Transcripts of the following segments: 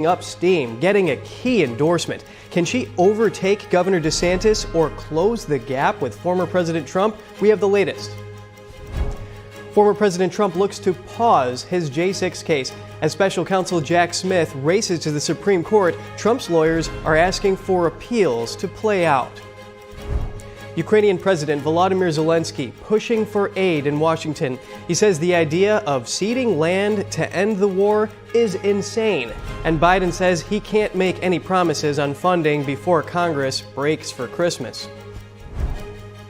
up steam, getting a key endorsement. Can she overtake Governor DeSantis or close the gap with former President Trump? We have the latest. Former President Trump looks to pause his J6 case. As special counsel Jack Smith races to the Supreme Court, Trump's lawyers are asking for appeals to play out. Ukrainian President Volodymyr Zelenskyy pushing for aid in Washington. He says the idea of ceding land to end the war is insane. And Biden says he can't make any promises on funding before Congress breaks for Christmas.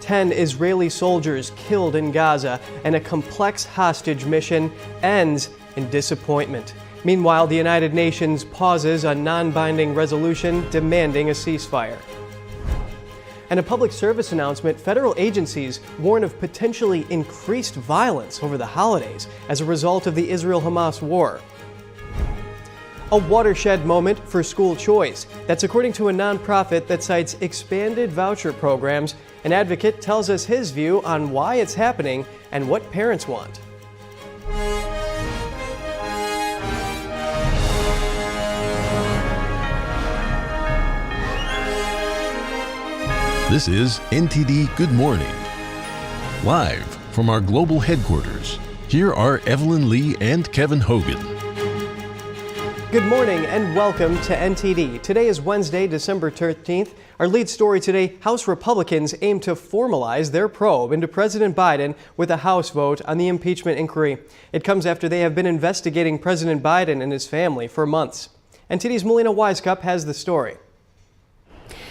10 Israeli soldiers killed in Gaza, and a complex hostage mission ends in disappointment. Meanwhile, the United Nations pauses a non-binding resolution demanding a ceasefire. And a public service announcement, federal agencies warn of potentially increased violence over the holidays as a result of the Israel-Hamas war. A watershed moment for school choice. That's according to a nonprofit that cites expanded voucher programs. An advocate tells us his view on why it's happening and what parents want. This is NTD Good Morning. Live from our global headquarters, here are Evelyn Lee and Kevin Hogan. Good morning and welcome to NTD. Today is Wednesday, December 13th. Our lead story today, House Republicans aim to formalize their probe into President Biden with a House vote on the impeachment inquiry. It comes after they have been investigating President Biden and his family for months. NTD's Melina Wisecup has the story.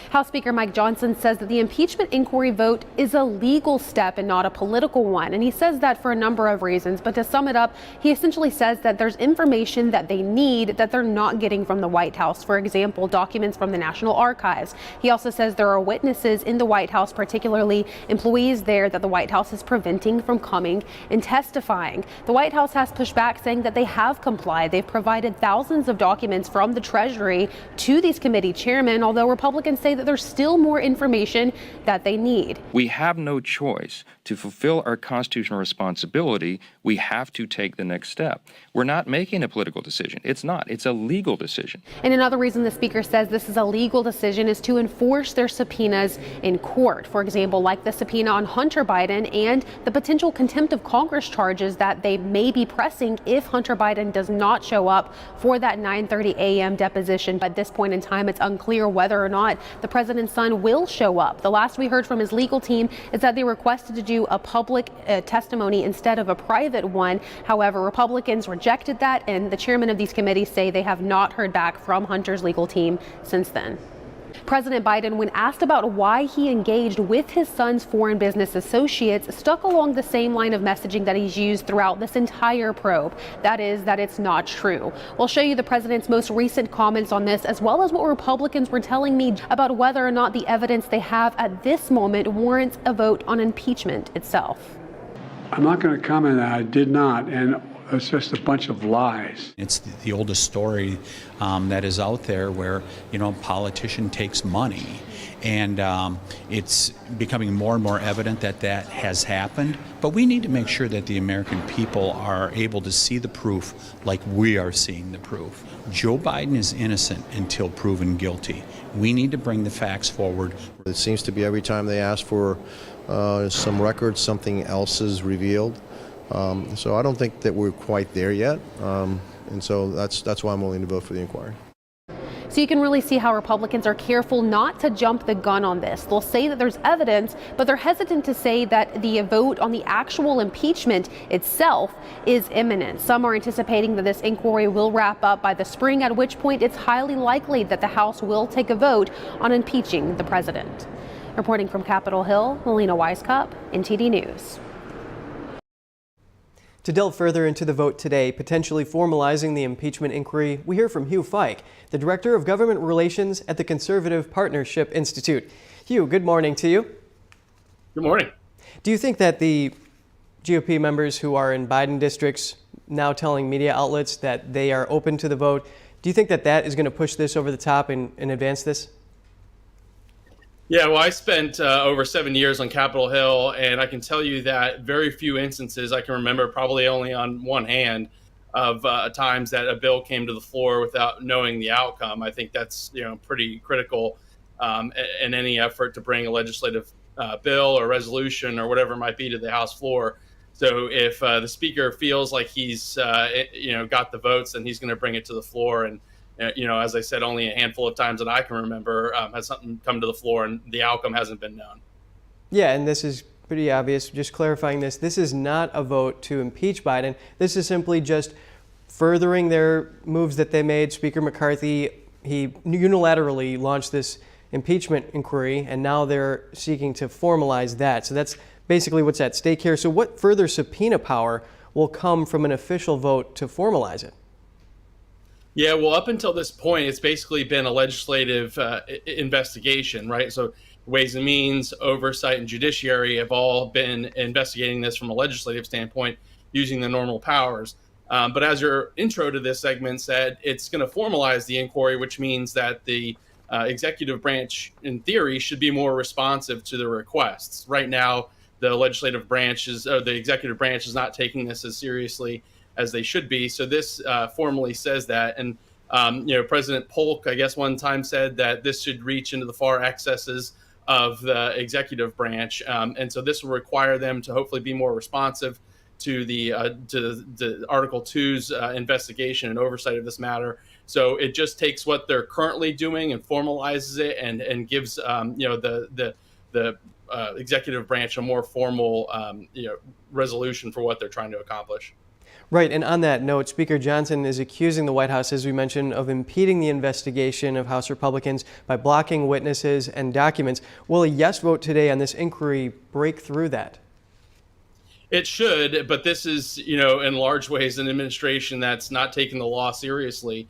House Speaker Mike Johnson says that the impeachment inquiry vote is a legal step and not a political one. And he says that for a number of reasons. But to sum it up, he essentially says that there's information that they need that they're not getting from the White House. For example, documents from the National Archives. He also says there are witnesses in the White House, particularly employees there, that the White House is preventing from coming and testifying. The White House has pushed back, saying that they have complied. They've provided thousands of documents from the Treasury to these committee chairmen, although Republicans say that there's still more information that they need. We have no choice. To fulfill our constitutional responsibility, we have to take the next step. We're not making a political decision. It's not. It's a legal decision. And another reason the Speaker says this is a legal decision is to enforce their subpoenas in court. For example, like the subpoena on Hunter Biden and the potential contempt of Congress charges that they may be pressing if Hunter Biden does not show up for that 9:30 a.m. deposition. But at this point in time, it's unclear whether or not the president's son will show up. The last we heard from his legal team is that they requested to do a public testimony instead of a private one. However, Republicans rejected that, and the chairman of these committees say they have not heard back from Hunter's legal team since then. President Biden, when asked about why he engaged with his son's foreign business associates, stuck along the same line of messaging that he's used throughout this entire probe. That is, that it's not true. We'll show you the president's most recent comments on this, as well as what Republicans were telling me about whether or not the evidence they have at this moment warrants a vote on impeachment itself. I'm not going to comment that I did not, and it's just a bunch of lies. It's the oldest story that is out there where, a politician takes money. And it's becoming more and more evident that that has happened. But we need to make sure that the American people are able to see the proof like we are seeing the proof. Joe Biden is innocent until proven guilty. We need to bring the facts forward. It seems to be every time they ask for some records, something else is revealed. So I don't think that we're quite there yet, and so that's why I'm willing to vote for the inquiry. So you can really see how Republicans are careful not to jump the gun on this. They'll say that there's evidence, but they're hesitant to say that the vote on the actual impeachment itself is imminent. Some are anticipating that this inquiry will wrap up by the spring, at which point it's highly likely that the House will take a vote on impeaching the president. Reporting from Capitol Hill, Melina Wisecup, NTD News. To delve further into the vote today, potentially formalizing the impeachment inquiry, we hear from Hugh Fike, the Director of Government Relations at the Conservative Partnership Institute. Hugh, good morning to you. Good morning. Do you think that the GOP members who are in Biden districts now telling media outlets that they are open to the vote, do you think that that is going to push this over the top and advance this? Yeah, well, I spent over 7 years on Capitol Hill, and I can tell you that very few instances I can remember, probably only on one hand, times that a bill came to the floor without knowing the outcome. I think that's pretty critical in any effort to bring a legislative bill or resolution or whatever it might be to the House floor. So if the speaker feels like he's got the votes, then he's going to bring it to the floor. And as I said, only a handful of times that I can remember has something come to the floor and the outcome hasn't been known. Yeah, and this is pretty obvious. Just clarifying this is not a vote to impeach Biden. This is simply just furthering their moves that they made. Speaker McCarthy, he unilaterally launched this impeachment inquiry, and now they're seeking to formalize that. So that's basically what's at stake here. So what further subpoena power will come from an official vote to formalize it? Yeah, well, up until this point, it's basically been a legislative investigation, right? So Ways and Means, Oversight, and Judiciary have all been investigating this from a legislative standpoint using the normal powers. But as your intro to this segment said, it's going to formalize the inquiry, which means that the executive branch, in theory, should be more responsive to the requests. Right now, the legislative branch the executive branch is not taking this as seriously as they should be. So this formally says that. And, President Polk, I guess one time said that this should reach into the far excesses of the executive branch. And so this will require them to hopefully be more responsive to the Article 2's investigation and oversight of this matter. So it just takes what they're currently doing and formalizes it and gives the executive branch a more formal resolution for what they're trying to accomplish. Right, and on that note, Speaker Johnson is accusing the White House, as we mentioned, of impeding the investigation of House Republicans by blocking witnesses and documents. Will a yes vote today on this inquiry break through that? It should, but this is, in large ways, an administration that's not taking the law seriously.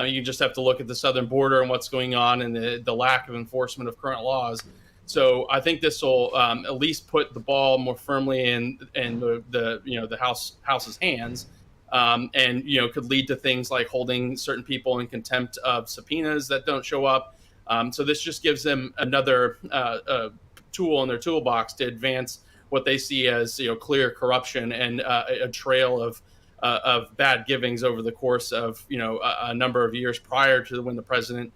You just have to look at the southern border and what's going on and the lack of enforcement of current laws. So I think this will at least put the ball more firmly in the House's hands, and could lead to things like holding certain people in contempt of subpoenas that don't show up. So this just gives them another tool in their toolbox to advance what they see as clear corruption and a trail of bad givings over the course of a number of years prior to when the president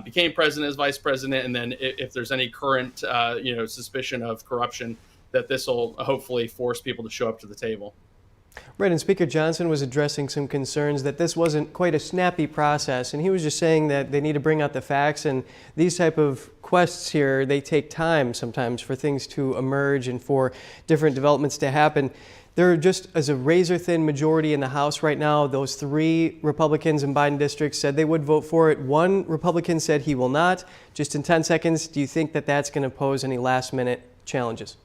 became president as vice president, and then if there's any current suspicion of corruption, that this will hopefully force people to show up to the table. Right, and Speaker Johnson was addressing some concerns that this wasn't quite a snappy process, and he was just saying that they need to bring out the facts, and these type of quests here, they take time sometimes for things to emerge and for different developments to happen. There are just as a razor-thin majority in the House right now. Those 3 Republicans in Biden districts said they would vote for it. 1 Republican said he will not. Just in 10 seconds, do you think that that's going to pose any last-minute challenges?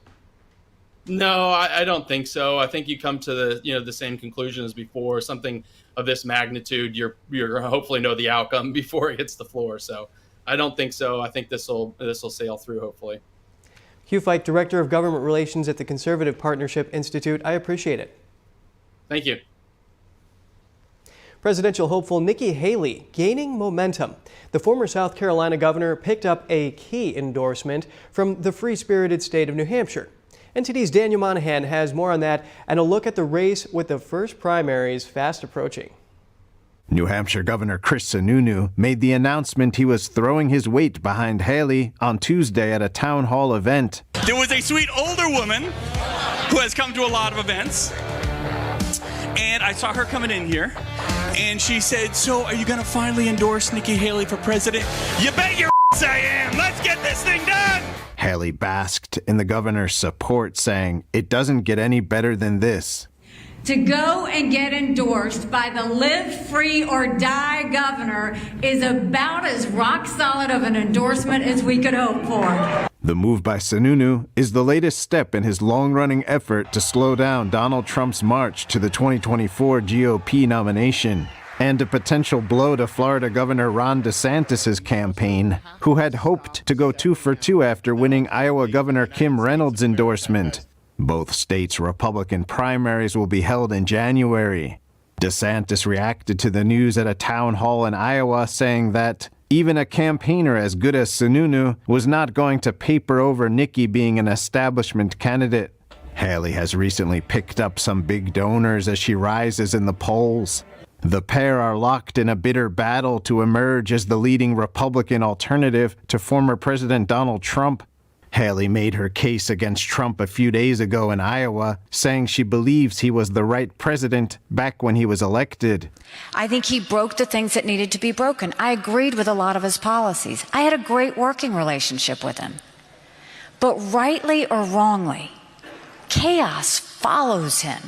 No, I don't think so. I think you come to the same conclusion as before. Something of this magnitude, you're going to hopefully know the outcome before it hits the floor. So I don't think so. I think this will sail through, hopefully. Hugh Fike, Director of Government Relations at the Conservative Partnership Institute. I appreciate it. Thank you. Presidential hopeful Nikki Haley gaining momentum. The former South Carolina governor picked up a key endorsement from the free-spirited state of New Hampshire. NTD's Daniel Monahan has more on that and a look at the race with the first primaries fast approaching. New Hampshire Governor Chris Sununu made the announcement he was throwing his weight behind Haley on Tuesday at a town hall event. There was a sweet older woman who has come to a lot of events, and I saw her coming in here, and she said, "So are you going to finally endorse Nikki Haley for president?" "You bet your ass I am. Let's get this thing done." Haley basked in the governor's support, saying, "It doesn't get any better than this." To go and get endorsed by the live free or die governor is about as rock solid of an endorsement as we could hope for. The move by Sununu is the latest step in his long-running effort to slow down Donald Trump's march to the 2024 GOP nomination, and a potential blow to Florida Governor Ron DeSantis' campaign, who had hoped to go 2 for 2 after winning Iowa Governor Kim Reynolds' endorsement. Both states' Republican primaries will be held in January. DeSantis reacted to the news at a town hall in Iowa, saying that even a campaigner as good as Sununu was not going to paper over Nikki being an establishment candidate. Haley has recently picked up some big donors as she rises in the polls. The pair are locked in a bitter battle to emerge as the leading Republican alternative to former President Donald Trump. Haley made her case against Trump a few days ago in Iowa, saying she believes he was the right president back when he was elected. I think he broke the things that needed to be broken. I agreed with a lot of his policies. I had a great working relationship with him. But rightly or wrongly, chaos follows him.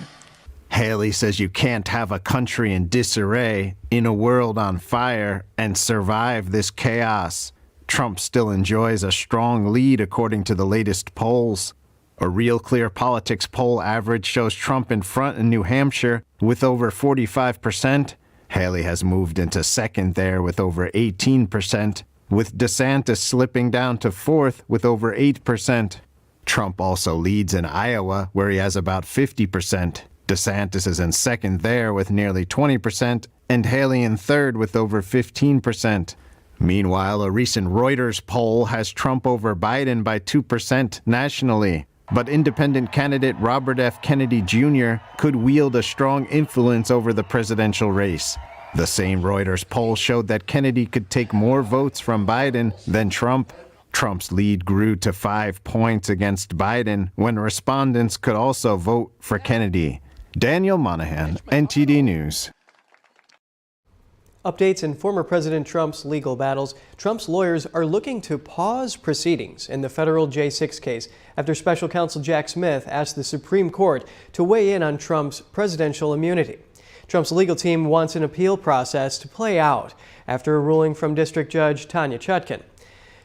Haley says you can't have a country in disarray, in a world on fire, and survive this chaos. Trump still enjoys a strong lead according to the latest polls. A Real Clear Politics poll average shows Trump in front in New Hampshire with over 45%. Haley has moved into second there with over 18%, with DeSantis slipping down to fourth with over 8%. Trump also leads in Iowa, where he has about 50%. DeSantis is in second there with nearly 20%, and Haley in third with over 15%. Meanwhile, a recent Reuters poll has Trump over Biden by 2% nationally, but independent candidate Robert F. Kennedy Jr. could wield a strong influence over the presidential race. The same Reuters poll showed that Kennedy could take more votes from Biden than Trump. Trump's lead grew to 5 points against Biden when respondents could also vote for Kennedy. Daniel Monahan, NTD News. Updates in former President Trump's legal battles. Trump's lawyers are looking to pause proceedings in the federal J6 case after special counsel Jack Smith asked the Supreme Court to weigh in on Trump's presidential immunity. Trump's legal team wants an appeal process to play out after a ruling from District Judge Tanya Chutkan.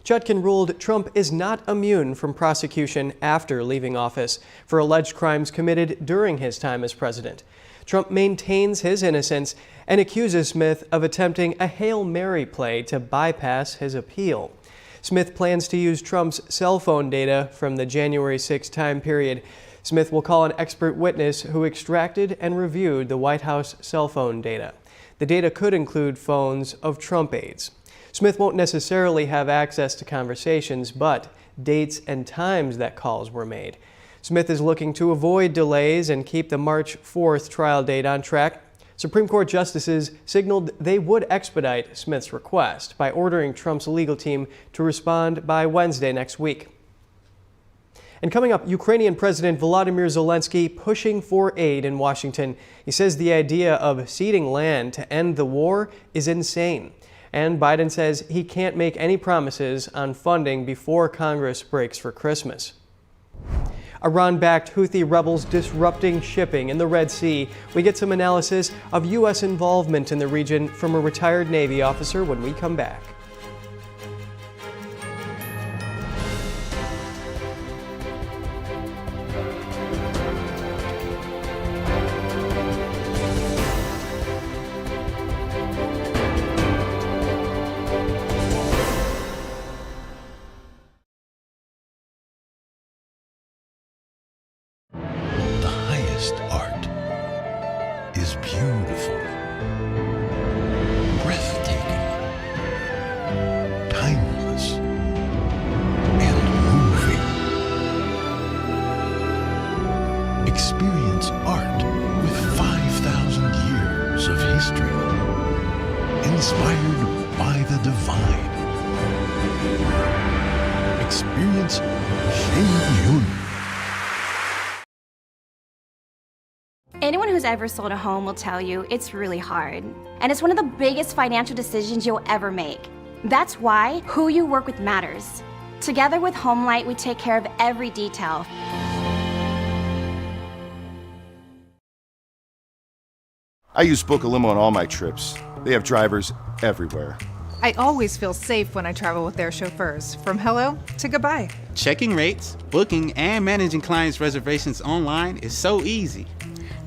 Chutkan ruled Trump is not immune from prosecution after leaving office for alleged crimes committed during his time as president. Trump maintains his innocence and accuses Smith of attempting a Hail Mary play to bypass his appeal. Smith plans to use Trump's cell phone data from the January 6 time period. Smith will call an expert witness who extracted and reviewed the White House cell phone data. The data could include phones of Trump aides. Smith won't necessarily have access to conversations, but dates and times that calls were made. Smith is looking to avoid delays and keep the March 4th trial date on track. Supreme Court justices signaled they would expedite Smith's request by ordering Trump's legal team to respond by Wednesday next week. And coming up, Ukrainian President Volodymyr Zelenskyy pushing for aid in Washington. He says the idea of ceding land to end the war is insane. And Biden says he can't make any promises on funding before Congress breaks for Christmas. Iran-backed Houthi rebels disrupting shipping in the Red Sea. We get some analysis of U.S. involvement in the region from a retired Navy officer when we come back. Art is beautiful, breathtaking, timeless, and moving. Experience art with 5,000 years of history, inspired by the divine. Experience Shen Yun. Anyone who's ever sold a home will tell you it's really hard. And it's one of the biggest financial decisions you'll ever make. That's why who you work with matters. Together with HomeLight, we take care of every detail. I use Book a Limo on all my trips. They have drivers everywhere. I always feel safe when I travel with their chauffeurs, from hello to goodbye. Checking rates, booking, and managing clients' reservations online is so easy.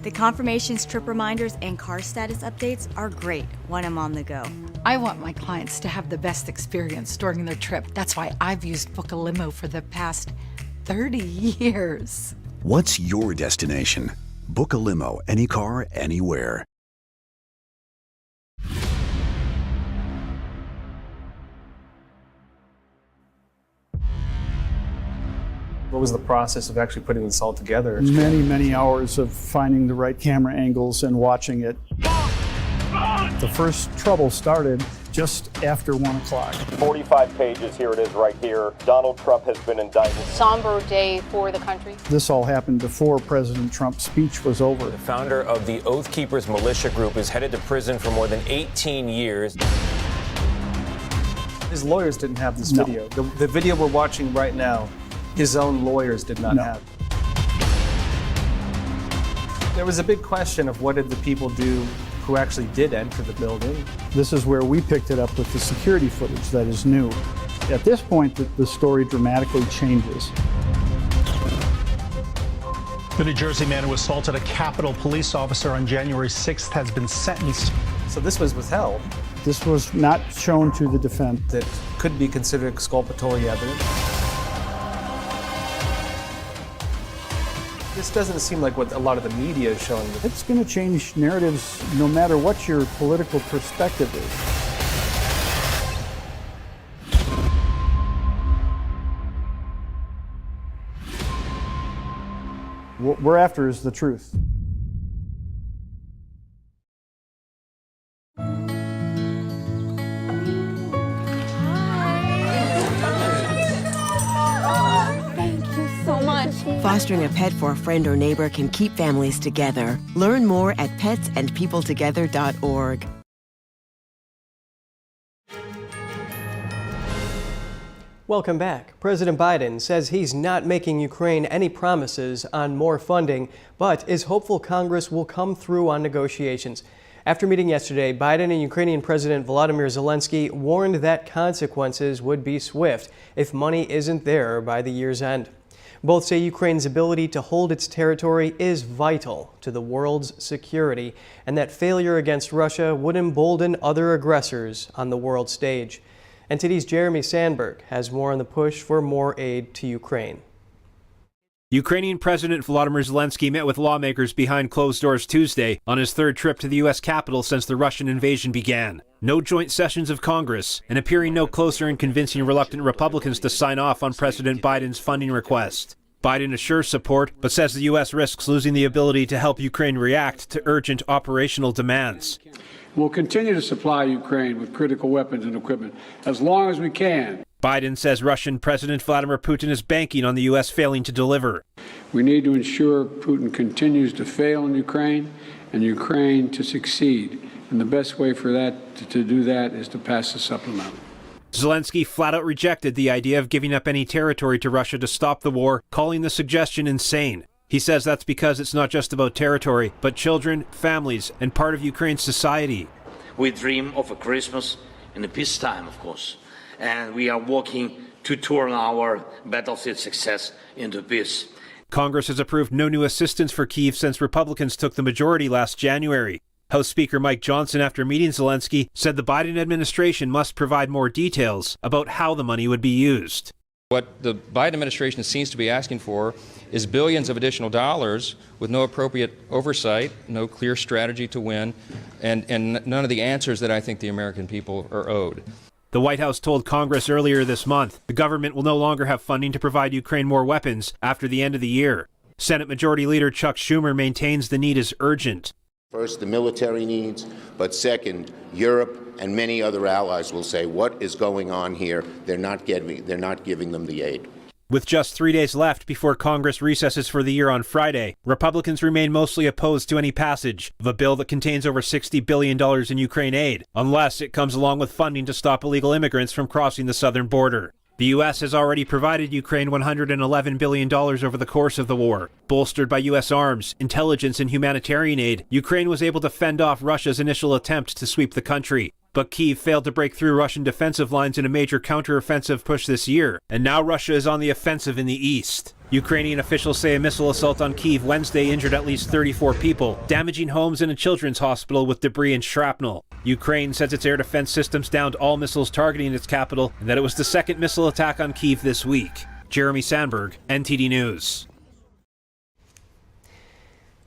The confirmations, trip reminders, and car status updates are great when I'm on the go. I want my clients to have the best experience during their trip. That's why I've used Book a Limo for the past 30 years. What's your destination? Book a limo, any car, anywhere. What was the process of actually putting this all together? Many, many hours of finding the right camera angles and watching it. The first trouble started just after 1 o'clock. 45 pages, here it is right here. Donald Trump has been indicted. Somber day for the country. This all happened before President Trump's speech was over. The founder of the Oath Keepers militia group is headed to prison for more than 18 years. His lawyers didn't have this video. The video we're watching right now, his own lawyers did not have. There was a big question of what did the people do who actually did enter the building. This is where we picked it up with the security footage that is new. At this point, the story dramatically changes. The New Jersey man who assaulted a Capitol police officer on January 6th has been sentenced. So this was withheld. This was not shown to the defense. That could be considered exculpatory evidence. This doesn't seem like what a lot of the media is showing. It's going to change narratives no matter what your political perspective is. What we're after is the truth. Fostering a pet for a friend or neighbor can keep families together. Learn more at petsandpeopletogether.org. Welcome back. President Biden says he's not making Ukraine any promises on more funding, but is hopeful Congress will come through on negotiations. After meeting yesterday, Biden and Ukrainian President Volodymyr Zelenskyy warned that consequences would be swift if money isn't there by the year's end. Both say Ukraine's ability to hold its territory is vital to the world's security, and that failure against Russia would embolden other aggressors on the world stage. NTD's Jeremy Sandberg has more on the push for more aid to Ukraine. Ukrainian President Volodymyr Zelenskyy met with lawmakers behind closed doors Tuesday on his third trip to the U.S. Capitol since the Russian invasion began. No joint sessions of Congress, and appearing no closer in convincing reluctant Republicans to sign off on President Biden's funding request. Biden assures support, but says the U.S. risks losing the ability to help Ukraine react to urgent operational demands. We'll continue to supply Ukraine with critical weapons and equipment as long as we can. Biden says Russian President Vladimir Putin is banking on the U.S. failing to deliver. We need to ensure Putin continues to fail in Ukraine and Ukraine to succeed. And the best way for that to do that is to pass the supplemental. Zelenskyy flat out rejected the idea of giving up any territory to Russia to stop the war, calling the suggestion insane. He says that's because it's not just about territory, but children, families, and part of Ukraine's society. We dream of a Christmas in a peacetime, of course, and we are working to turn our battlefield success into peace. Congress has approved no new assistance for Kyiv since Republicans took the majority last January. House Speaker Mike Johnson, after meeting Zelenskyy, said the Biden administration must provide more details about how the money would be used. What the Biden administration seems to be asking for is billions of additional dollars with no appropriate oversight, no clear strategy to win, and none of the answers that I think the American people are owed. The White House told Congress earlier this month the government will no longer have funding to provide Ukraine more weapons after the end of the year. Senate Majority Leader Chuck Schumer maintains the need is urgent. First, the military needs, but second, Europe and many other allies will say, what is going on here? They're not giving them the aid. With just 3 days left before Congress recesses for the year on Friday, Republicans remain mostly opposed to any passage of a bill that contains over $60 billion in Ukraine aid, unless it comes along with funding to stop illegal immigrants from crossing the southern border. The U.S. has already provided Ukraine $111 billion over the course of the war. Bolstered by U.S. arms, intelligence, and humanitarian aid, Ukraine was able to fend off Russia's initial attempt to sweep the country. But Kyiv failed to break through Russian defensive lines in a major counteroffensive push this year, and now Russia is on the offensive in the east. Ukrainian officials say a missile assault on Kyiv Wednesday injured at least 34 people, damaging homes and a children's hospital with debris and shrapnel. Ukraine says its air defense systems downed all missiles targeting its capital, and that it was the second missile attack on Kyiv this week. Jeremy Sandberg, NTD News.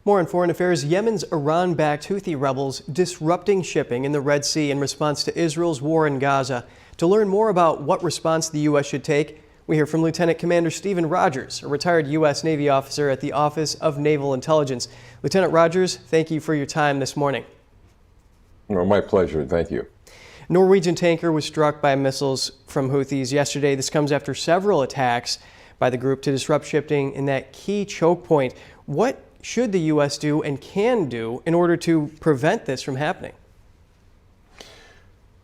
More on foreign affairs. Yemen's Iran-backed Houthi rebels disrupting shipping in the Red Sea in response to Israel's war in Gaza. To learn more about what response the U.S. should take, We hear from Lieutenant Commander Stephen Rogers, a retired U.S. Navy officer at the Office of Naval Intelligence. Lieutenant Rogers, thank you for your time this morning. Well, my pleasure. Thank you. Norwegian tanker was struck by missiles from Houthis yesterday. This comes after several attacks by the group to disrupt shipping in that key choke point. What should the U.S. do and can do in order to prevent this from happening?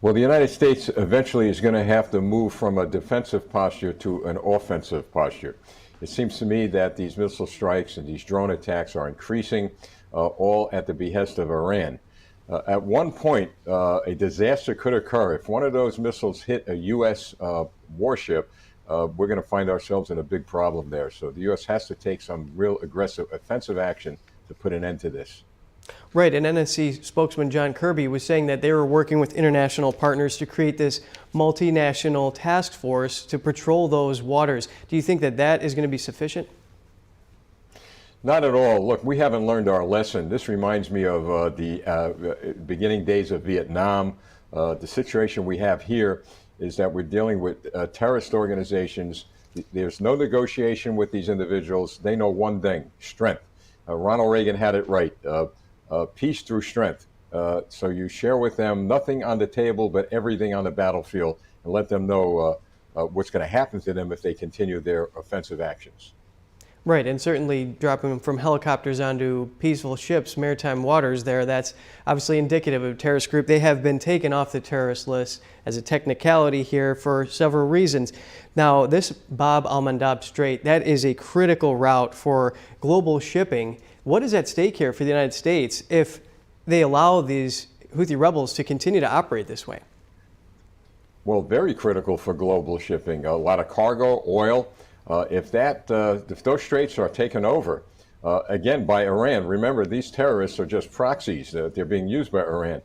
Well, the United States eventually is going to have to move from a defensive posture to an offensive posture. It seems to me that these missile strikes and these drone attacks are increasing, all at the behest of Iran. At one point, a disaster could occur. If one of those missiles hit a U.S. warship, we're going to find ourselves in a big problem there. So the U.S. has to take some real aggressive offensive action to put an end to this. Right, and NSC spokesman John Kirby was saying that they were working with international partners to create this multinational task force to patrol those waters. Do you think that that is going to be sufficient? Not at all. Look, we haven't learned our lesson. This reminds me of the beginning days of Vietnam. The situation we have here is that we're dealing with terrorist organizations. There's no negotiation with these individuals. They know one thing: strength. Ronald Reagan had it right. Peace through strength. So you share with them nothing on the table but everything on the battlefield, and let them know what's going to happen to them if they continue their offensive actions. Right, and certainly dropping them from helicopters onto peaceful ships, maritime waters there, that's obviously indicative of a terrorist group. They have been taken off the terrorist list as a technicality here for several reasons. Now, this Bab al-Mandab Strait, that is a critical route for global shipping. What is at stake here for the United States if they allow these Houthi rebels to continue to operate this way? Well, very critical for global shipping. A lot of cargo, oil. If those straits are taken over, again, by Iran, remember, these terrorists are just proxies. They're being used by Iran.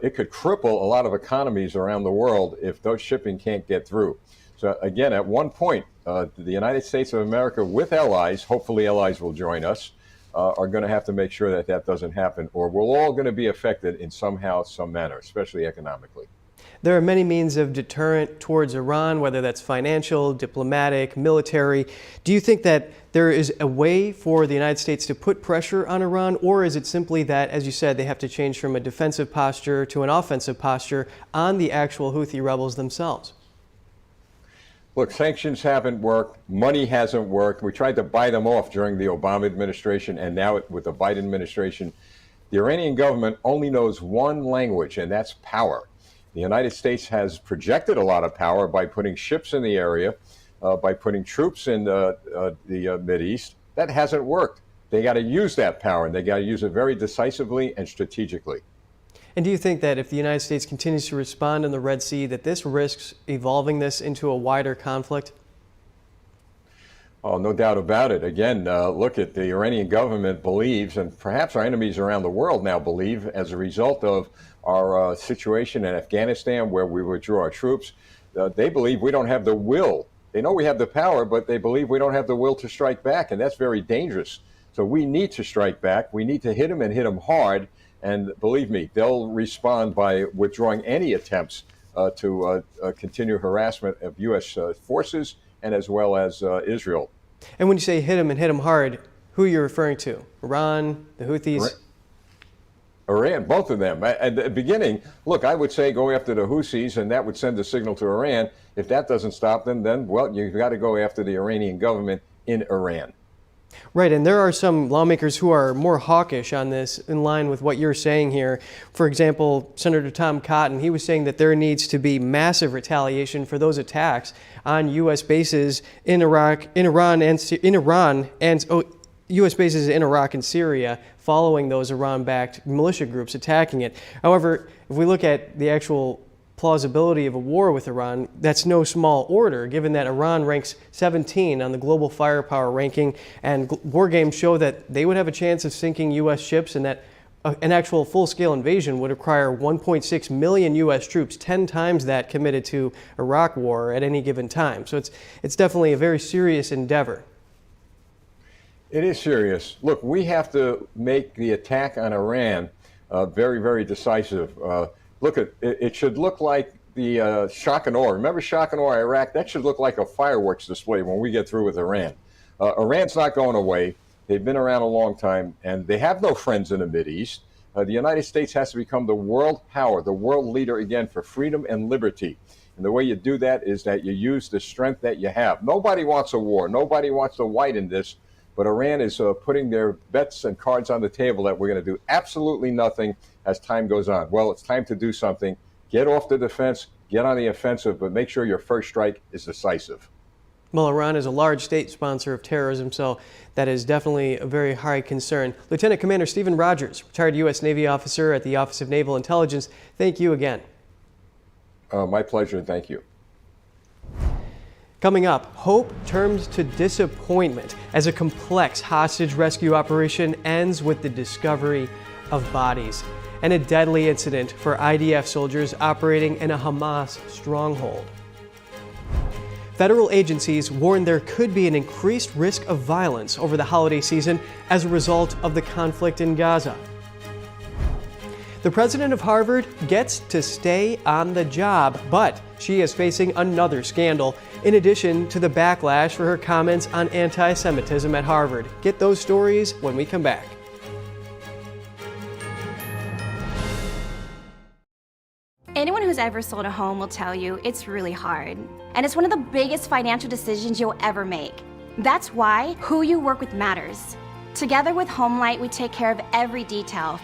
It could cripple a lot of economies around the world if those shipping can't get through. So again, at one point, the United States of America with allies, hopefully allies will join us, are going to have to make sure that that doesn't happen, or we're all going to be affected in somehow, some manner, especially economically. There are many means of deterrent towards Iran, whether that's financial, diplomatic, military. Do you think that there is a way for the United States to put pressure on Iran, or is it simply that, as you said, they have to change from a defensive posture to an offensive posture on the actual Houthi rebels themselves? Look, sanctions haven't worked. Money hasn't worked. We tried to buy them off during the Obama administration, and now with the Biden administration. The Iranian government only knows one language, and that's power. The United States has projected a lot of power by putting ships in the area, by putting troops in the Mideast. That hasn't worked. They got to use that power, and they got to use it very decisively and strategically. And do you think that if the United States continues to respond in the Red Sea, that this risks evolving this into a wider conflict? Oh, no doubt about it. Again, look, at the Iranian government believes, and perhaps our enemies around the world now believe, as a result of our situation in Afghanistan, where we withdrew our troops, they believe we don't have the will. They know we have the power, but they believe we don't have the will to strike back, and that's very dangerous. So we need to strike back. We need to hit them and hit them hard. And believe me, they'll respond by withdrawing any attempts to continue harassment of U.S. forces and as well as Israel. And when you say hit them and hit them hard, who are you referring to? Iran, the Houthis? Iran, both of them. At the beginning, look, I would say go after the Houthis, and that would send a signal to Iran. If that doesn't stop them, then, well, you've got to go after the Iranian government in Iran. Right, and there are some lawmakers who are more hawkish on this, in line with what you're saying here. For example, Senator Tom Cotton, he was saying that there needs to be massive retaliation for those attacks on U.S. bases in Iraq, in Iran, and U.S. bases in Iraq and Syria, following those Iran-backed militia groups attacking it. However, if we look at the actual plausibility of a war with Iran, that's no small order, given that Iran ranks 17 on the global firepower ranking, and war games show that they would have a chance of sinking U.S. ships, and that an actual full-scale invasion would require 1.6 million U.S. troops, 10 times that committed to Iraq war at any given time. So it's definitely a very serious endeavor. It is serious. Look, we have to make the attack on Iran very, very decisive. Look, it should look like the shock and awe. Remember shock and awe, Iraq? That should look like a fireworks display when we get through with Iran. Iran's not going away. They've been around a long time, and they have no friends in the Mideast. The United States has to become the world power, the world leader again for freedom and liberty. And the way you do that is that you use the strength that you have. Nobody wants a war. Nobody wants to widen this. But Iran is putting their bets and cards on the table that we're going to do absolutely nothing as time goes on. Well, it's time to do something. Get off the defense, get on the offensive, but make sure your first strike is decisive. Well, Iran is a large state sponsor of terrorism, so that is definitely a very high concern. Lieutenant Commander Stephen Rogers, retired U.S. Navy officer at the Office of Naval Intelligence, thank you again. My pleasure, and thank you. Coming up, hope turns to disappointment as a complex hostage rescue operation ends with the discovery of bodies, and a deadly incident for IDF soldiers operating in a Hamas stronghold. Federal agencies warn there could be an increased risk of violence over the holiday season as a result of the conflict in Gaza. The president of Harvard gets to stay on the job, but she is facing another scandal, in addition to the backlash for her comments on anti-Semitism at Harvard. Get those stories when we come back. Anyone who's ever sold a home will tell you it's really hard. And it's one of the biggest financial decisions you'll ever make. That's why who you work with matters. Together with HomeLight, we take care of every detail.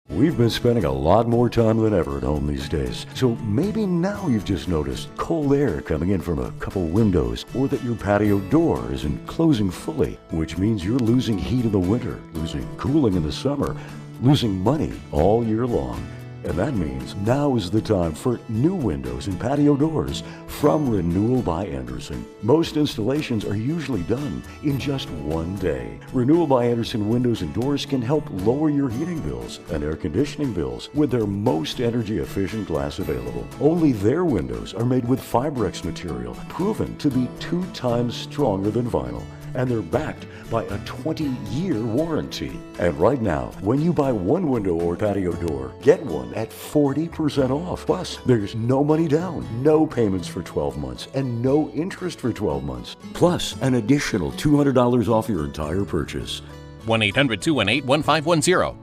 We've been spending a lot more time than ever at home these days, so maybe now you've just noticed cold air coming in from a couple windows, or that your patio door isn't closing fully, which means you're losing heat in the winter, losing cooling in the summer, losing money all year long. And that means now is the time for new windows and patio doors from Renewal by Andersen. Most installations are usually done in just one day. Renewal by Andersen windows and doors can help lower your heating bills and air conditioning bills with their most energy efficient glass available. Only their windows are made with Fibrex material, proven to be 2 times stronger than vinyl. And they're backed by a 20-year warranty. And right now, when you buy one window or patio door, get one at 40% off. Plus, there's no money down, no payments for 12 months, and no interest for 12 months. Plus, an additional $200 off your entire purchase. 1-800-218-1510.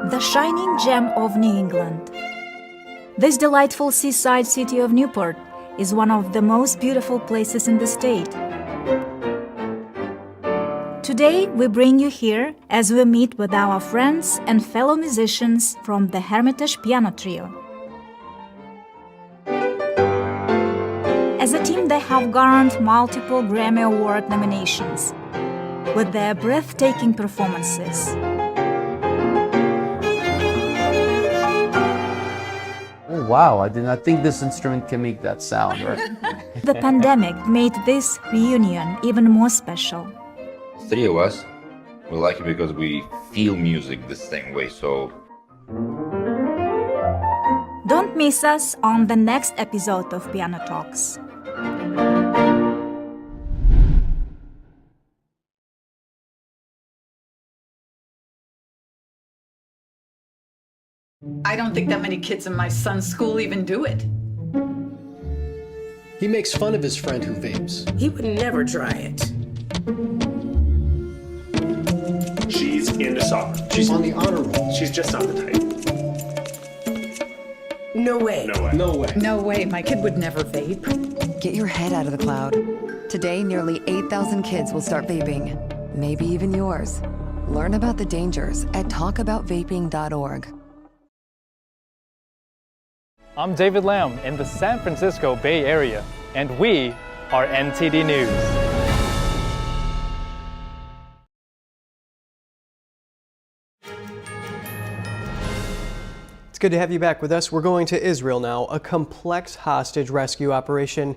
The shining gem of New England. This delightful seaside city of Newport is one of the most beautiful places in the state. Today, we bring you here as we meet with our friends and fellow musicians from the Hermitage Piano Trio. As a team, they have garnered multiple Grammy Award nominations with their breathtaking performances. Oh, wow, I did not think this instrument can make that sound, right? The pandemic made this reunion even more special. 3 of us, we like it because we feel music the same way, so... Don't miss us on the next episode of Piano Talks. I don't think that many kids in my son's school even do it. He makes fun of his friend who vapes. He would never try it. She's into soccer. She's on the honor roll. She's just not the type. No way. No way. No way. No way, my kid would never vape. Get your head out of the cloud. Today, nearly 8,000 kids will start vaping. Maybe even yours. Learn about the dangers at talkaboutvaping.org. I'm David Lamb in the San Francisco Bay Area, and we are NTD News. It's good to have you back with us. We're going to Israel now. A complex hostage rescue operation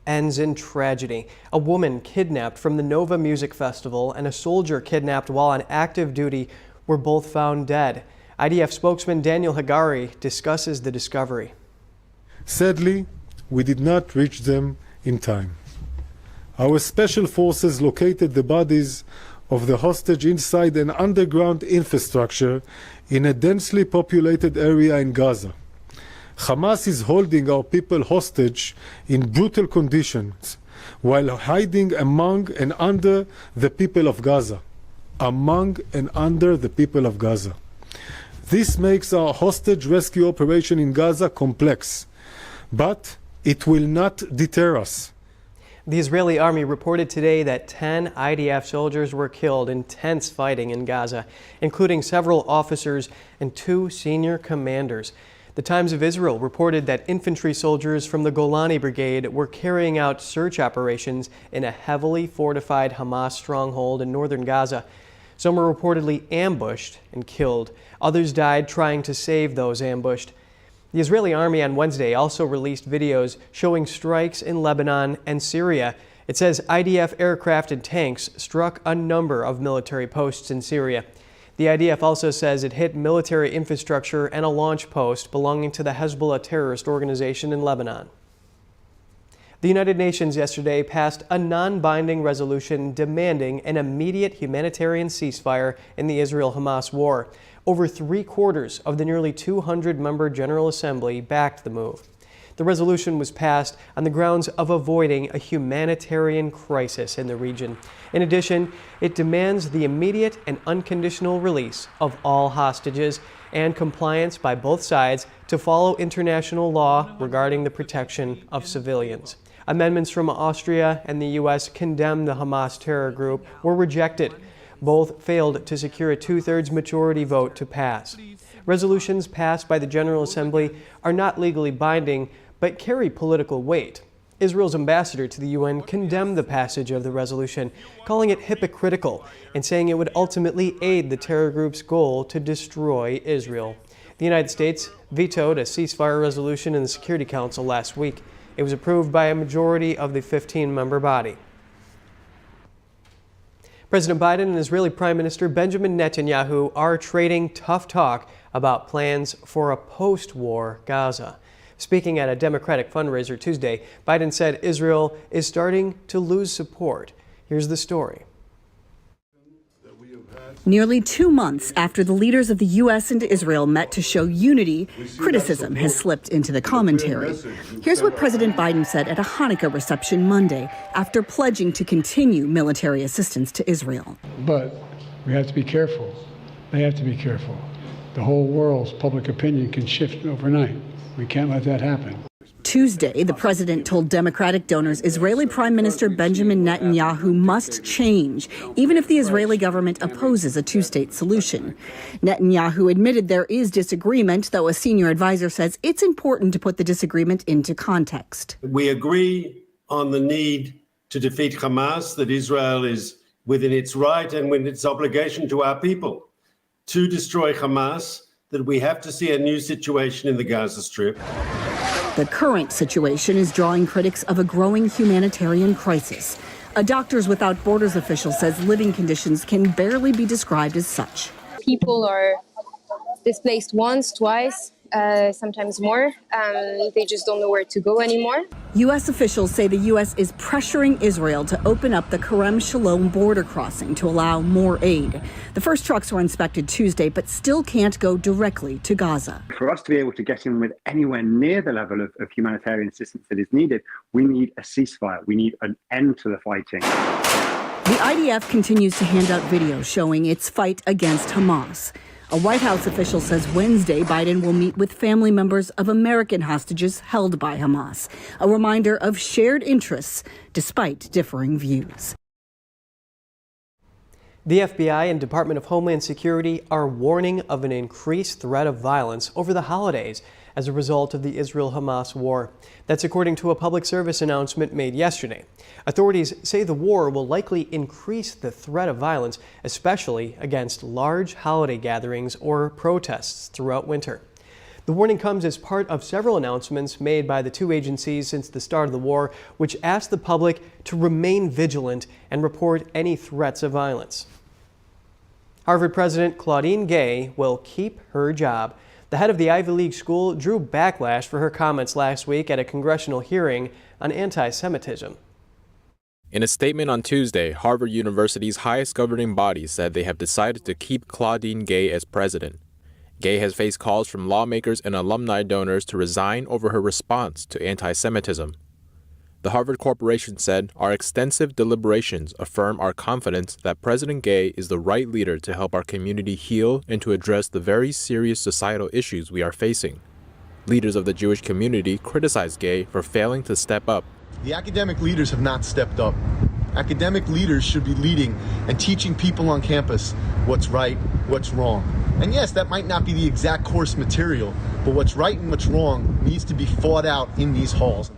ends in tragedy. A woman kidnapped from the Nova Music Festival and a soldier kidnapped while on active duty were both found dead. IDF spokesman Daniel Hagari discusses the discovery. Sadly, we did not reach them in time. Our special forces located the bodies of the hostage inside an underground infrastructure in a densely populated area in Gaza. Hamas is holding our people hostage in brutal conditions while hiding among and under the people of Gaza. Among and under the people of Gaza. This makes our hostage rescue operation in Gaza complex, but it will not deter us. The Israeli army reported today that 10 IDF soldiers were killed in tense fighting in Gaza, including several officers and 2 senior commanders. The Times of Israel reported that infantry soldiers from the Golani Brigade were carrying out search operations in a heavily fortified Hamas stronghold in northern Gaza. Some were reportedly ambushed and killed. Others died trying to save those ambushed. The Israeli army on Wednesday also released videos showing strikes in Lebanon and Syria. It says IDF aircraft and tanks struck a number of military posts in Syria. The IDF also says it hit military infrastructure and a launch post belonging to the Hezbollah terrorist organization in Lebanon. The United Nations yesterday passed a non-binding resolution demanding an immediate humanitarian ceasefire in the Israel-Hamas war. Over 3/4 of the nearly 200-member General Assembly backed the move. The resolution was passed on the grounds of avoiding a humanitarian crisis in the region. In addition, it demands the immediate and unconditional release of all hostages and compliance by both sides to follow international law regarding the protection of civilians. Amendments from Austria and the U.S. condemned the Hamas terror group were rejected. Both failed to secure a 2/3 majority vote to pass. Resolutions passed by the General Assembly are not legally binding, but carry political weight. Israel's ambassador to the UN condemned the passage of the resolution, calling it hypocritical and saying it would ultimately aid the terror group's goal to destroy Israel. The United States vetoed a ceasefire resolution in the Security Council last week. It was approved by a majority of the 15-member body. President Biden and Israeli Prime Minister Benjamin Netanyahu are trading tough talk about plans for a post-war Gaza. Speaking at a Democratic fundraiser Tuesday, Biden said Israel is starting to lose support. Here's the story. Nearly 2 months after the leaders of the U.S. and Israel met to show unity, criticism has slipped into the commentary. Here's what President Biden said at a Hanukkah reception Monday after pledging to continue military assistance to Israel. But we have to be careful. They have to be careful. The whole world's public opinion can shift overnight. We can't let that happen. Tuesday, the president told Democratic donors Israeli Prime Minister Benjamin Netanyahu must change, even if the Israeli government opposes a 2-state solution. Netanyahu admitted there is disagreement, though a senior advisor says it's important to put the disagreement into context. We agree on the need to defeat Hamas, that Israel is within its right and within its obligation to our people to destroy Hamas, that we have to see a new situation in the Gaza Strip. The current situation is drawing critics of a growing humanitarian crisis. A Doctors Without Borders official says living conditions can barely be described as such. People are displaced once, twice, sometimes more. They just don't know where to go anymore. U.S. officials say the U.S. is pressuring Israel to open up the Kerem Shalom border crossing to allow more aid. The first trucks were inspected Tuesday, but still can't go directly to Gaza. For us to be able to get in with anywhere near the level of humanitarian assistance that is needed, we need a ceasefire. We need an end to the fighting. The IDF continues to hand out videos showing its fight against Hamas. A White House official says Wednesday Biden will meet with family members of American hostages held by Hamas, a reminder of shared interests despite differing views. The FBI and Department of Homeland Security are warning of an increased threat of violence over the holidays as a result of the Israel-Hamas war. That's according to a public service announcement made yesterday. Authorities say the war will likely increase the threat of violence, especially against large holiday gatherings or protests throughout winter. The The warning comes as part of several announcements made by the two agencies since the start of the war, which asked the public to remain vigilant and report any threats of violence. Harvard President Claudine Gay will keep her job. The head of the Ivy League school drew backlash for her comments last week at a congressional hearing on anti-Semitism. In a statement on Tuesday, Harvard University's highest governing body said they have decided to keep Claudine Gay as president. Gay has faced calls from lawmakers and alumni donors to resign over her response to anti-Semitism. The Harvard Corporation said, "Our extensive deliberations affirm our confidence that President Gay is the right leader to help our community heal and to address the very serious societal issues we are facing." Leaders of the Jewish community criticized Gay for failing to step up. The academic leaders have not stepped up. Academic leaders should be leading and teaching people on campus what's right, what's wrong. And yes, that might not be the exact course material, but what's right and what's wrong needs to be fought out in these halls.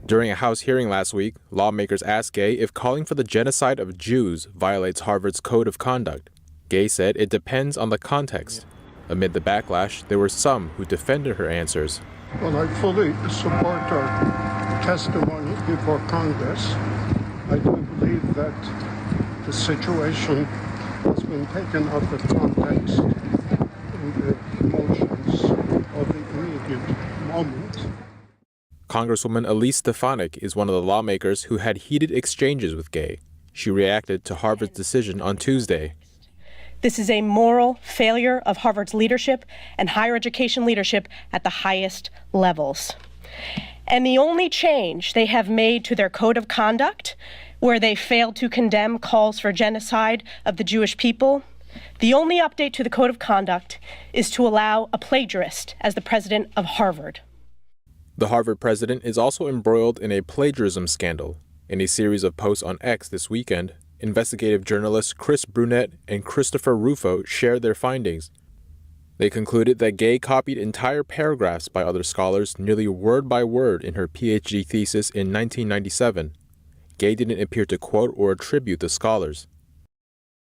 During a House hearing last week, lawmakers asked Gay if calling for the genocide of Jews violates Harvard's code of conduct. Gay said it depends on the context. Amid the backlash, there were some who defended her answers. Well, I fully support her testimony before Congress. I do believe that the situation has been taken out of context in the emotions of the immediate moment. Congresswoman Elise Stefanik is one of the lawmakers who had heated exchanges with Gay. She reacted to Harvard's decision on Tuesday. This is a moral failure of Harvard's leadership and higher education leadership at the highest levels. And the only change they have made to their code of conduct, where they failed to condemn calls for genocide of the Jewish people, the only update to the code of conduct is to allow a plagiarist as the president of Harvard. The Harvard president is also embroiled in a plagiarism scandal. In a series of posts on X this weekend, investigative journalists Chris Brunette and Christopher Rufo shared their findings. They concluded that Gay copied entire paragraphs by other scholars nearly word by word in her PhD thesis in 1997. Gay didn't appear to quote or attribute the scholars.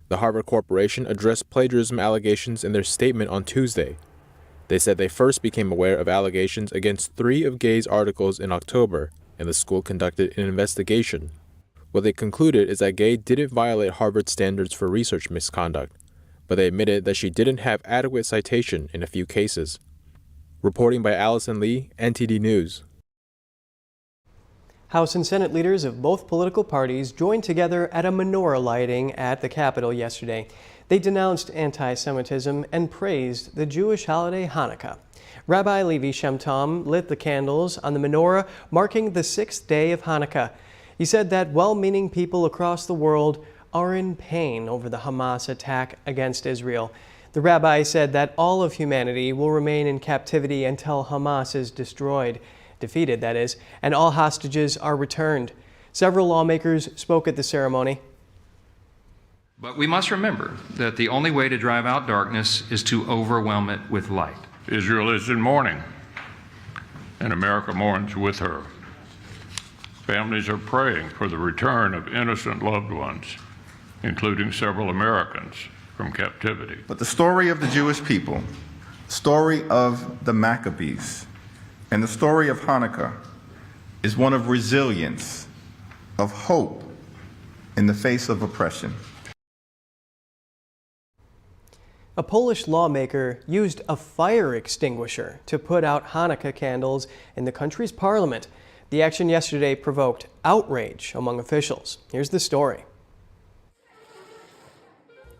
The Harvard Corporation addressed plagiarism allegations in their statement on Tuesday. They said they first became aware of allegations against 3 of Gay's articles in October, and the school conducted an investigation. What they concluded is that Gay didn't violate Harvard standards for research misconduct, but they admitted that she didn't have adequate citation in a few cases. Reporting by Allison Lee, NTD News. House and Senate leaders of both political parties joined together at a menorah lighting at the Capitol yesterday. They denounced anti-Semitism and praised the Jewish holiday Hanukkah. Rabbi Levi Shem Tom lit the candles on the menorah, marking the 6th day of Hanukkah. He said that well-meaning people across the world are in pain over the Hamas attack against Israel. The rabbi said that all of humanity will remain in captivity until Hamas is destroyed, defeated that is, and all hostages are returned. Several lawmakers spoke at the ceremony. But we must remember that the only way to drive out darkness is to overwhelm it with light. Israel is in mourning, and America mourns with her. Families are praying for the return of innocent loved ones, including several Americans from captivity. But the story of the Jewish people, the story of the Maccabees, and the story of Hanukkah is one of resilience, of hope in the face of oppression. A Polish lawmaker used a fire extinguisher to put out Hanukkah candles in the country's parliament. The action yesterday provoked outrage among officials. Here's the story.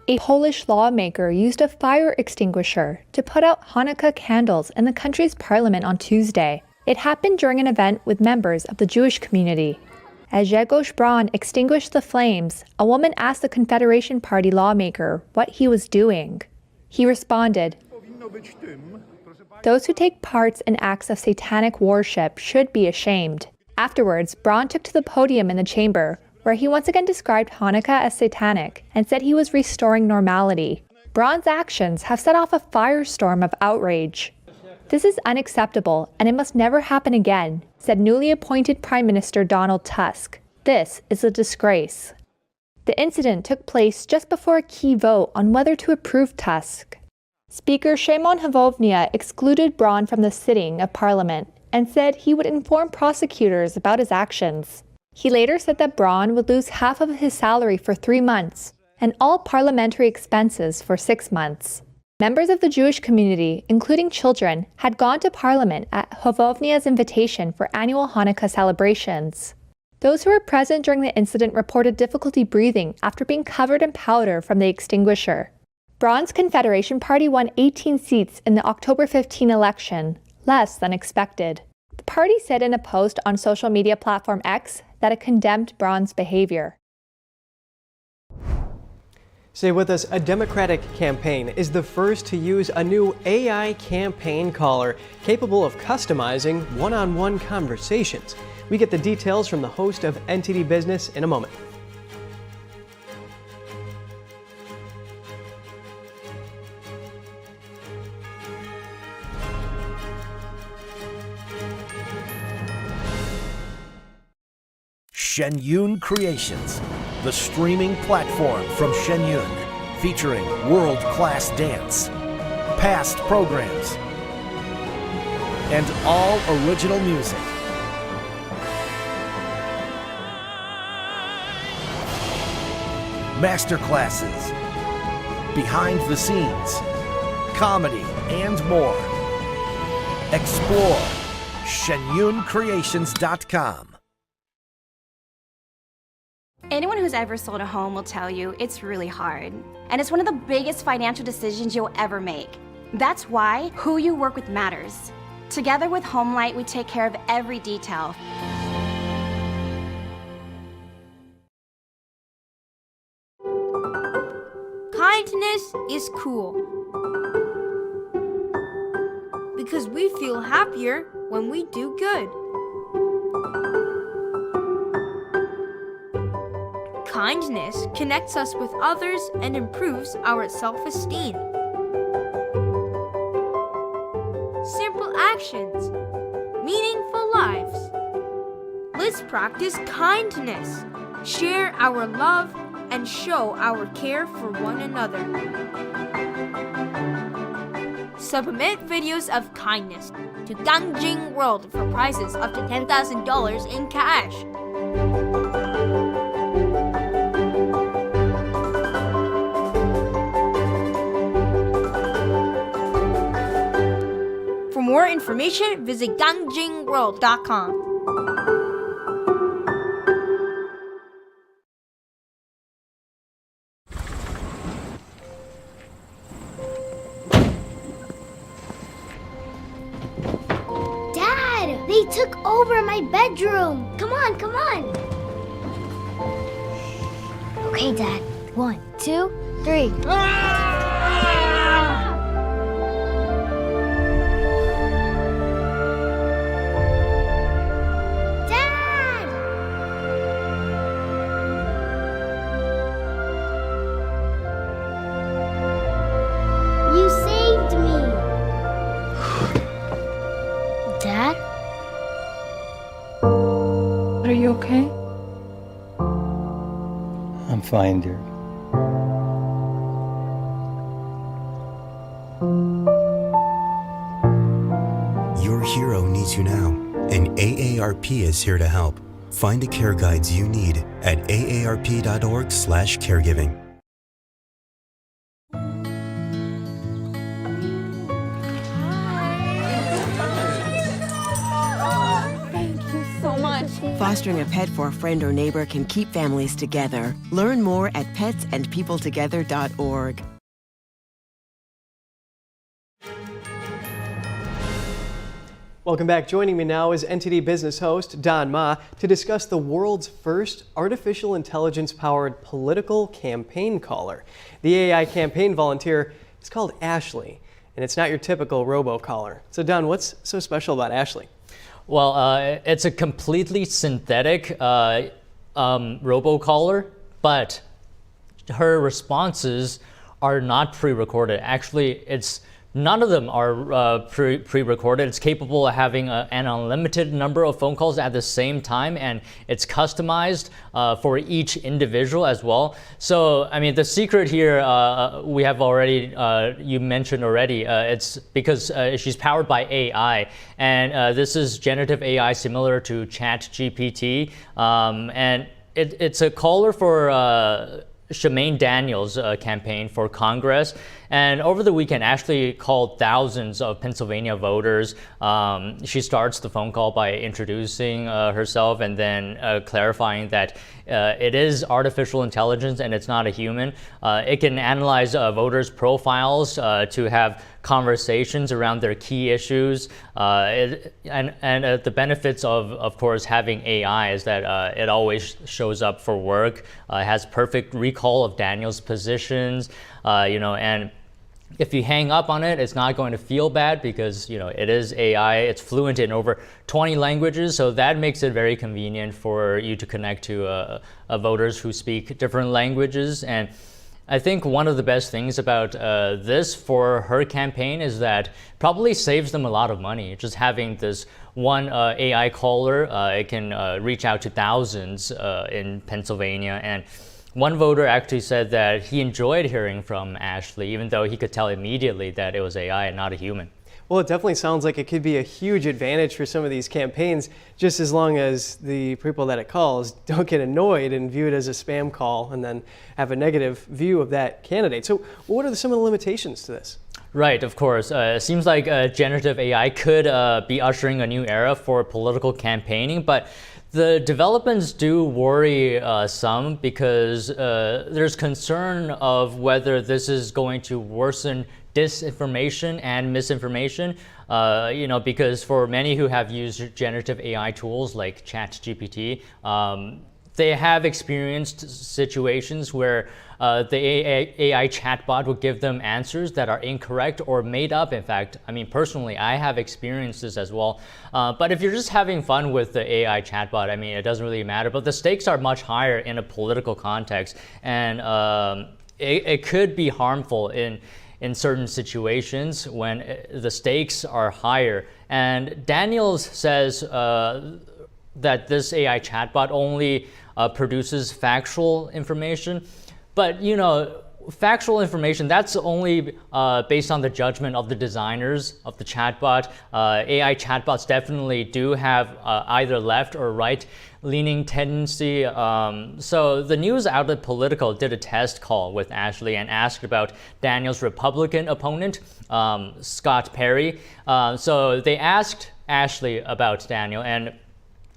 A Polish lawmaker used a fire extinguisher to put out Hanukkah candles in the country's parliament on Tuesday. It happened during an event with members of the Jewish community. As Grzegorz Braun extinguished the flames, a woman asked the Confederation Party lawmaker what he was doing. He responded, "Those who take parts in acts of satanic worship should be ashamed." Afterwards, Braun took to the podium in the chamber, where he once again described Hanukkah as satanic and said he was restoring normality. Braun's actions have set off a firestorm of outrage. "This is unacceptable, and it must never happen again," said newly appointed Prime Minister Donald Tusk. "This is a disgrace." The incident took place just before a key vote on whether to approve Tusk. Speaker Szymon Hołownia excluded Braun from the sitting of Parliament and said he would inform prosecutors about his actions. He later said that Braun would lose half of his salary for 3 months and all parliamentary expenses for 6 months. Members of the Jewish community, including children, had gone to Parliament at Hołownia's invitation for annual Hanukkah celebrations. Those who were present during the incident reported difficulty breathing after being covered in powder from the extinguisher. Braun's Confederation Party won 18 seats in the October 15 election, less than expected. The party said in a post on social media platform X that it condemned Braun's behavior. Stay with us. A Democratic campaign is the first to use a new AI campaign caller capable of customizing one-on-one conversations. We get the details from the host of NTD Business in a moment. Shen Yun Creations, the streaming platform from Shen Yun, featuring world-class dance, past programs, and all original music. Masterclasses, behind the scenes, comedy, and more. Explore shenyuncreations.com. Anyone who's ever sold a home will tell you it's really hard. And it's one of the biggest financial decisions you'll ever make. That's why who you work with matters. Together with HomeLight, we take care of every detail. Kindness is cool. Because we feel happier when we do good. Kindness connects us with others and improves our self-esteem. Simple actions, meaningful lives. Let's practice kindness, share our love, and show our care for one another. Submit videos of kindness to Gangjing World for prizes up to $10,000 in cash. For more information, visit gangjingworld.com. Dad, they took over my bedroom. Come on, come on. Okay, Dad. 1, 2, 3. Are you okay? I'm fine, dear. Your hero needs you now, and AARP is here to help. Find the care guides you need at aarp.org/caregiving. Fostering a pet for a friend or neighbor can keep families together. Learn more at petsandpeopletogether.org. Welcome back. Joining me now is NTD Business host Don Ma to discuss the world's first artificial intelligence-powered political campaign caller. The AI campaign volunteer is called Ashley, and it's not your typical robocaller. So Don, what's so special about Ashley? Well, it's a completely synthetic robocaller, but her responses are not pre-recorded. Actually, it's None of them are pre-recorded. It's capable of having an unlimited number of phone calls at the same time, and it's customized for each individual as well. So, I mean, the secret here, we have already, you mentioned already, it's because she's powered by AI, and this is generative AI similar to ChatGPT, and it's a caller for Shemaine Daniels' campaign for Congress. And over the weekend, Ashley called thousands of Pennsylvania voters. She starts the phone call by introducing herself and then clarifying that it is artificial intelligence and it's not a human. It can analyze voters' profiles to have conversations around their key issues. And the benefits of course, having AI is that it always shows up for work. It has perfect recall of Daniel's positions, and if you hang up on it, it's not going to feel bad because, it is AI. It's fluent in over 20 languages, so that makes it very convenient for you to connect to voters who speak different languages. And I think one of the best things about this for her campaign is that probably saves them a lot of money. Just having this one AI caller, it can reach out to thousands in Pennsylvania. And one voter actually said that he enjoyed hearing from Ashley, even though he could tell immediately that it was AI and not a human. Well, it definitely sounds like it could be a huge advantage for some of these campaigns, just as long as the people that it calls don't get annoyed and view it as a spam call and then have a negative view of that candidate. So what are some of the limitations to this? Right, of course. It seems like generative AI could be ushering a new era for political campaigning, but the developments do worry some because there's concern of whether this is going to worsen disinformation and misinformation, because for many who have used generative AI tools like ChatGPT, they have experienced situations where the AI chatbot will give them answers that are incorrect or made up. In fact, I mean, personally, I have experienced this as well. But if you're just having fun with the AI chatbot, I mean, it doesn't really matter. But the stakes are much higher in a political context, and it could be harmful in certain situations when the stakes are higher. And Daniels says that this AI chatbot only produces factual information. But, factual information, that's only based on the judgment of the designers of the chatbot. AI chatbots definitely do have either left or right leaning tendency. So the news outlet Politico did a test call with Ashley and asked about Daniel's Republican opponent, Scott Perry. So they asked Ashley about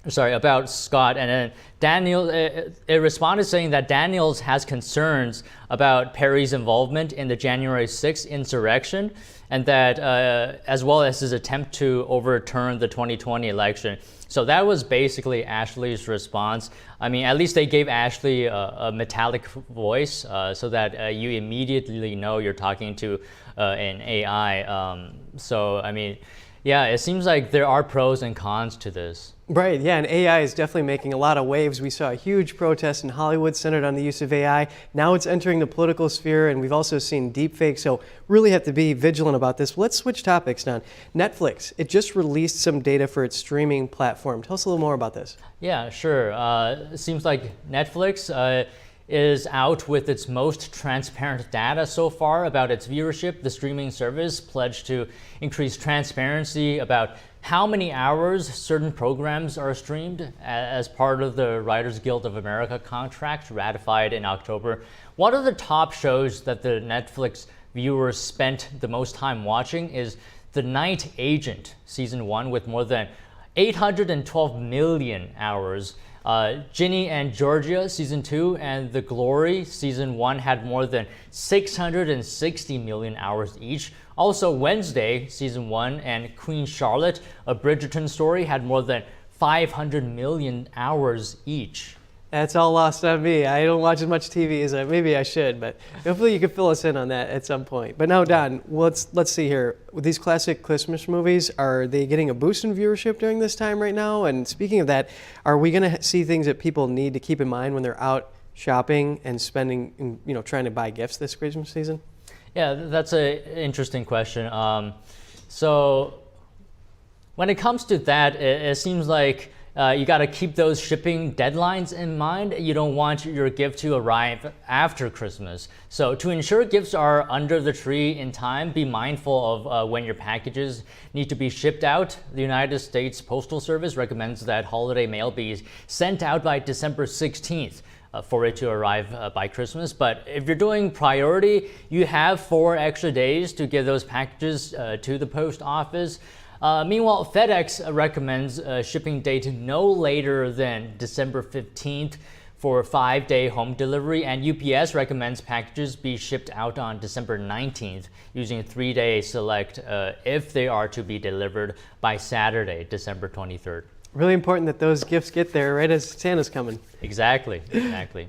about Scott, and then Daniel it responded saying that Daniels has concerns about Perry's involvement in the January 6th insurrection, and that as well as his attempt to overturn the 2020 election. So that was basically Ashley's response. I mean, at least they gave Ashley a metallic voice so that you immediately know you're talking to an AI. So, I mean, yeah, it seems like there are pros and cons to this. Right, yeah, and AI is definitely making a lot of waves. We saw a huge protest in Hollywood centered on the use of AI. Now it's entering the political sphere, and we've also seen deepfakes, so really have to be vigilant about this. Let's switch topics now. Netflix, it just released some data for its streaming platform. Tell us a little more about this. Yeah, sure. It seems like Netflix is out with its most transparent data so far about its viewership. The streaming service pledged to increase transparency about how many hours certain programs are streamed as part of the Writers Guild of America contract ratified in October. One of the top shows that the Netflix viewers spent the most time watching is The Night Agent, Season 1, with more than 812 million hours. Ginny and Georgia, Season 2, and The Glory, Season 1 had more than 660 million hours each. Also, Wednesday, Season 1, and Queen Charlotte, A Bridgerton Story, had more than 500 million hours each. That's all lost on me. I don't watch as much TV as maybe I should, but hopefully you can fill us in on that at some point. But now, Don, let's see here. With these classic Christmas movies, are they getting a boost in viewership during this time right now? And speaking of that, are we going to see things that people need to keep in mind when they're out shopping and spending, trying to buy gifts this Christmas season? Yeah, that's an interesting question. So when it comes to that, it seems like you got to keep those shipping deadlines in mind. You don't want your gift to arrive after Christmas. So to ensure gifts are under the tree in time, be mindful of when your packages need to be shipped out. The United States Postal Service recommends that holiday mail be sent out by December 16th. For it to arrive by Christmas. But if you're doing priority, you have 4 extra days to get those packages to the post office. Meanwhile, FedEx recommends a shipping date no later than December 15th for a 5-day home delivery, and UPS recommends packages be shipped out on December 19th using a 3-day select if they are to be delivered by Saturday, December 23rd. Really important that those gifts get there right as Santa's coming. Exactly.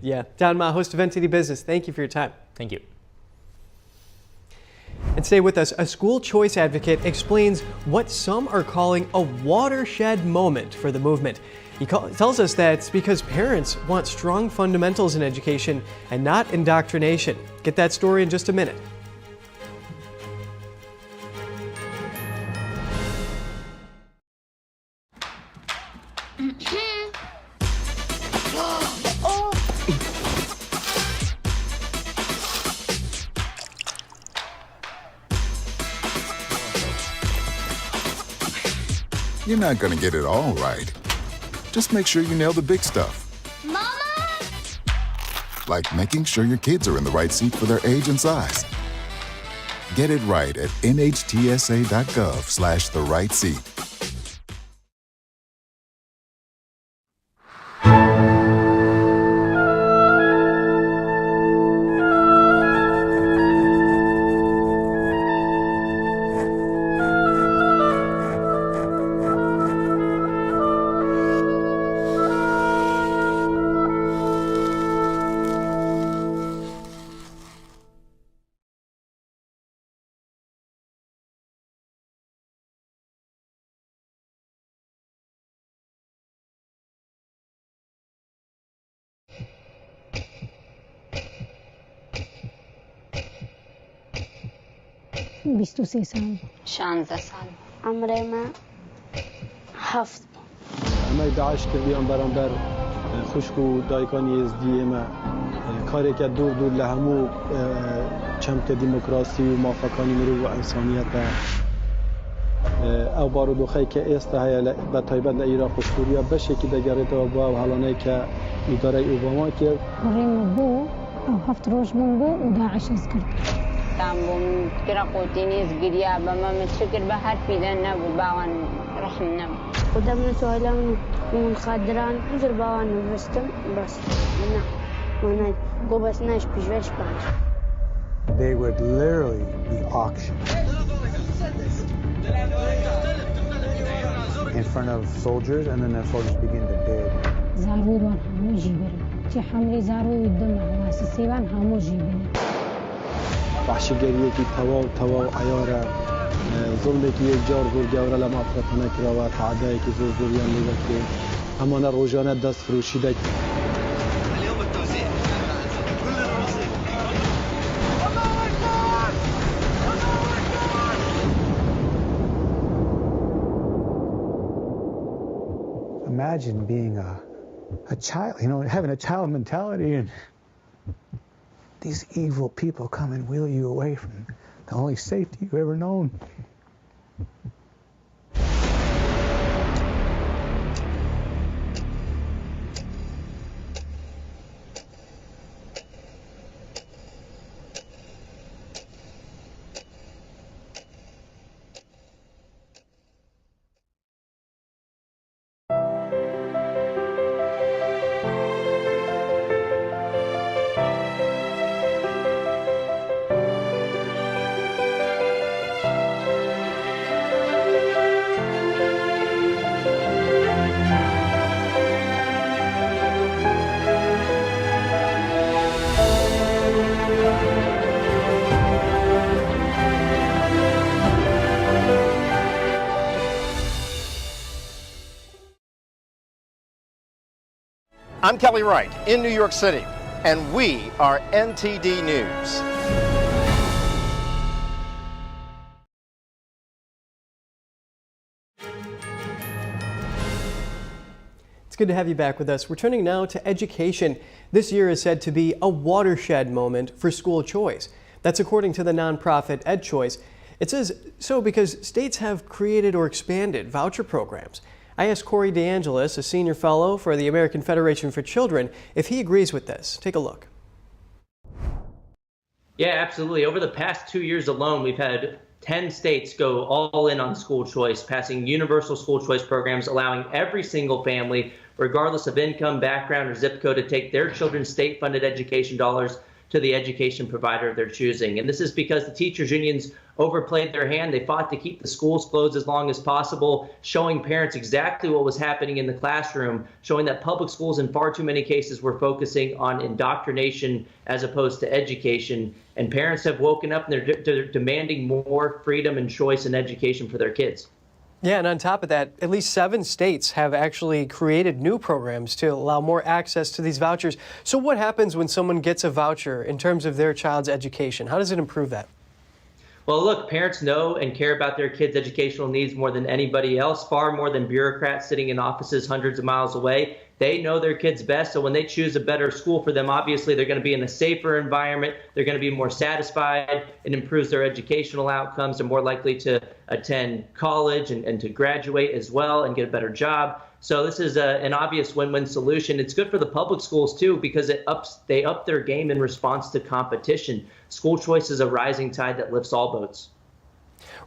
Yeah. Don Ma, host of NTD Business, thank you for your time. Thank you. And stay with us. A school choice advocate explains what some are calling a watershed moment for the movement. He tells us that it's because parents want strong fundamentals in education and not indoctrination. Get that story in just a minute. You're not going to get it all right. Just make sure you nail the big stuff. Mama! Like making sure your kids are in the right seat for their age and size. Get it right at nhtsa.gov/the-right-seat. بیست و 3 سال 16 سال عمري ما هفت اما داعش کردیان برانبر خشک و دایکانی ازدی اما کاری که دور لهمو چمک دموکراسی و موافقانی مرو و انسانیت او بارودوخی که است های به تایبند ایران خوشبوریا بشه که دگرت و با حالانه که اداره اوباما کرد ریم بو او 7 روز بو و داعش از کرد تامبوم كرا قوتينيز قريا بما متشكر بهار في ذا نبو باوان رحمنا ودمنا سؤالنا من خادران نزر باوان ورستم بس ما قوبس ناش بيجوش بانش. They would literally be auctioned in front of soldiers, and then the soldiers begin to bid. زارود وان همو جيبري تي حمري زارود الدم واسسي وان همو جيبري وحشیگریه که توا عیاره ظلمی که یک جار زور گوره لما افرطانه کرا و تعدایی که زور زوریان لیده که همانه روزانه دست فروشیده اليوم التوزيع كلنا نصيب Imagine being a child, having a child mentality and these evil people come and wheel you away from the only safety you've ever known. I'm Kelly Wright in New York City, and we are NTD News. It's good to have you back with us. We're turning now to education. This year is said to be a watershed moment for school choice. That's according to the nonprofit EdChoice. It says so because states have created or expanded voucher programs. I asked Corey DeAngelis, a senior fellow for the American Federation for Children, if he agrees with this. Take a look. Yeah, absolutely. Over the past 2 years alone, we've had 10 states go all in on school choice, passing universal school choice programs, allowing every single family, regardless of income, background, or zip code, to take their children's state-funded education dollars to the education provider of their choosing. And this is because the teachers' unions overplayed their hand. They fought to keep the schools closed as long as possible, showing parents exactly what was happening in the classroom, showing that public schools in far too many cases were focusing on indoctrination as opposed to education. And parents have woken up and they're demanding more freedom and choice in education for their kids. Yeah, and on top of that, at least 7 states have actually created new programs to allow more access to these vouchers. So what happens when someone gets a voucher in terms of their child's education? How does it improve that? Well, look, parents know and care about their kids' educational needs more than anybody else, far more than bureaucrats sitting in offices hundreds of miles away. They know their kids best, so when they choose a better school for them, obviously they're going to be in a safer environment, they're going to be more satisfied, it improves their educational outcomes, they're more likely to attend college and to graduate as well and get a better job. So this is an obvious win-win solution. It's good for the public schools too, because they up their game in response to competition. School choice is a rising tide that lifts all boats.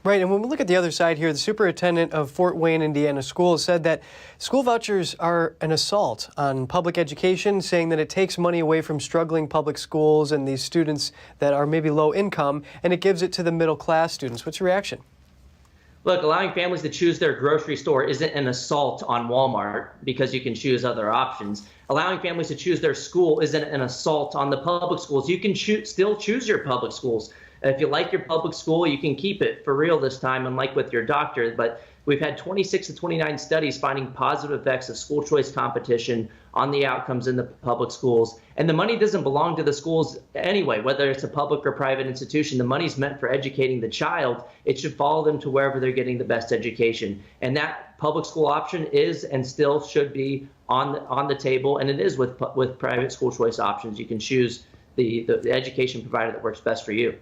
Right, and when we look at the other side here, the superintendent of Fort Wayne, Indiana schools said that school vouchers are an assault on public education, saying that it takes money away from struggling public schools and these students that are maybe low income, and it gives it to the middle class students. What's your reaction? Look, allowing families to choose their grocery store isn't an assault on Walmart because you can choose other options. Allowing families to choose their school isn't an assault on the public schools. You can still choose your public schools. If you like your public school, you can keep it for real this time, unlike with your doctor. But we've had 26 to 29 studies finding positive effects of school choice competition on the outcomes in the public schools. And the money doesn't belong to the schools anyway, whether it's a public or private institution. The money's meant for educating the child. It should follow them to wherever they're getting the best education. And that public school option is and still should be on the table. And it is with private school choice options. You can choose the education provider that works best for you.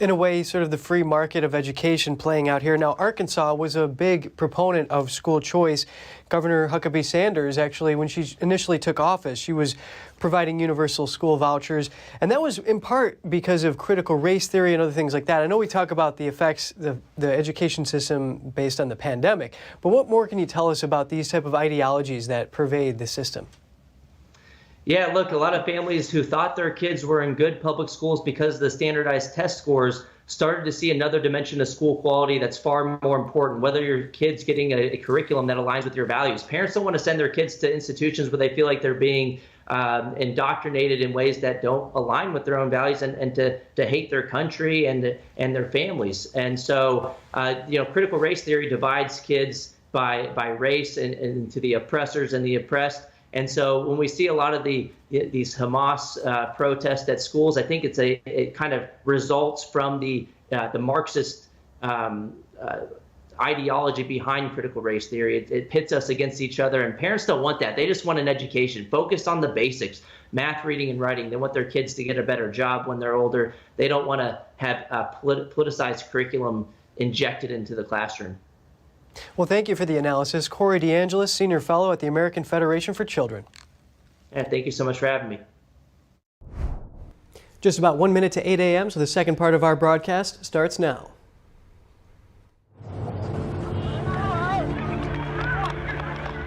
In a way, sort of the free market of education playing out here. Now, Arkansas was a big proponent of school choice. Governor Huckabee Sanders, actually, when she initially took office, she was providing universal school vouchers. And that was in part because of critical race theory and other things like that. I know we talk about the effects of the education system based on the pandemic, but what more can you tell us about these type of ideologies that pervade the system? Yeah, look, a lot of families who thought their kids were in good public schools because of the standardized test scores started to see another dimension of school quality that's far more important, whether your kid's getting a curriculum that aligns with your values. Parents don't want to send their kids to institutions where they feel like they're being indoctrinated in ways that don't align with their own values and to hate their country and their families. And so, critical race theory divides kids by race and into the oppressors and the oppressed. And so when we see a lot of these Hamas protests at schools, I think it kind of results from the Marxist ideology behind critical race theory. It pits us against each other, and parents don't want that. They just want an education focused on the basics, math, reading, and writing. They want their kids to get a better job when they're older. They don't want to have a politicized curriculum injected into the classroom. Well, thank you for the analysis. Corey DeAngelis, Senior Fellow at the American Federation for Children. Yeah, thank you so much for having me. Just about 1 minute to 8 a.m., so the second part of our broadcast starts now.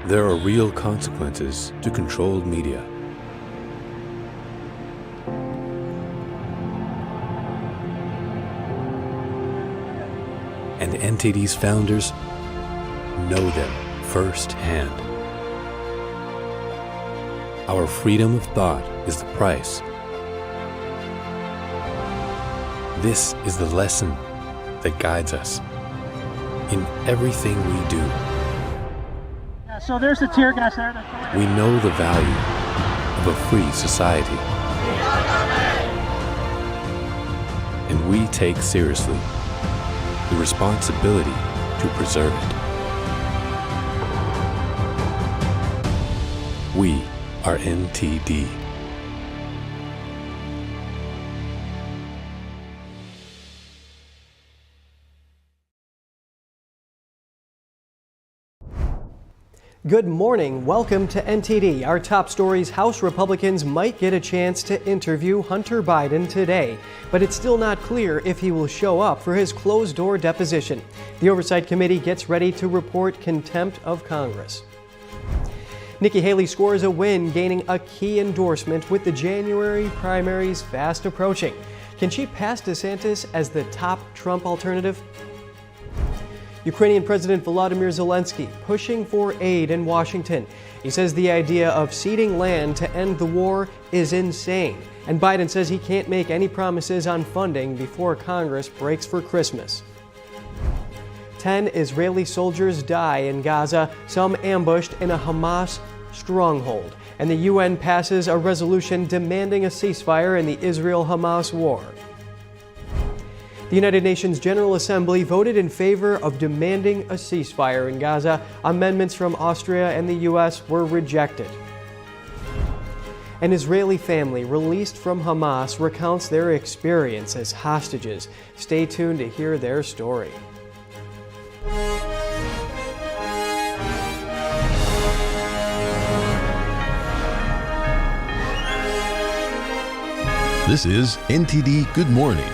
There are real consequences to controlled media. And NTD's founders know them firsthand. Our freedom of thought is the price. This is the lesson that guides us in everything we do. Yeah, so there's the tear gas there. We know the value of a free society. And we take seriously the responsibility to preserve it. We are NTD. Good morning. Welcome to NTD. Our top stories: House Republicans might get a chance to interview Hunter Biden today, but it's still not clear if he will show up for his closed-door deposition. The Oversight Committee gets ready to report contempt of Congress. Nikki Haley scores a win, gaining a key endorsement with the January primaries fast approaching. Can she pass DeSantis as the top Trump alternative? Ukrainian President Volodymyr Zelenskyy pushing for aid in Washington. He says the idea of ceding land to end the war is insane, and Biden says he can't make any promises on funding before Congress breaks for Christmas. 10 Israeli soldiers die in Gaza, some ambushed in a Hamas stronghold, and the UN passes a resolution demanding a ceasefire in the Israel-Hamas war. The United Nations General Assembly voted in favor of demanding a ceasefire in Gaza. Amendments from Austria and the U.S. were rejected. An Israeli family released from Hamas recounts their experience as hostages. Stay tuned to hear their story. This is NTD Good Morning.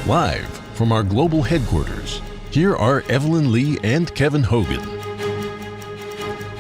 Live from our global headquarters, here are Evelyn Lee and Kevin Hogan.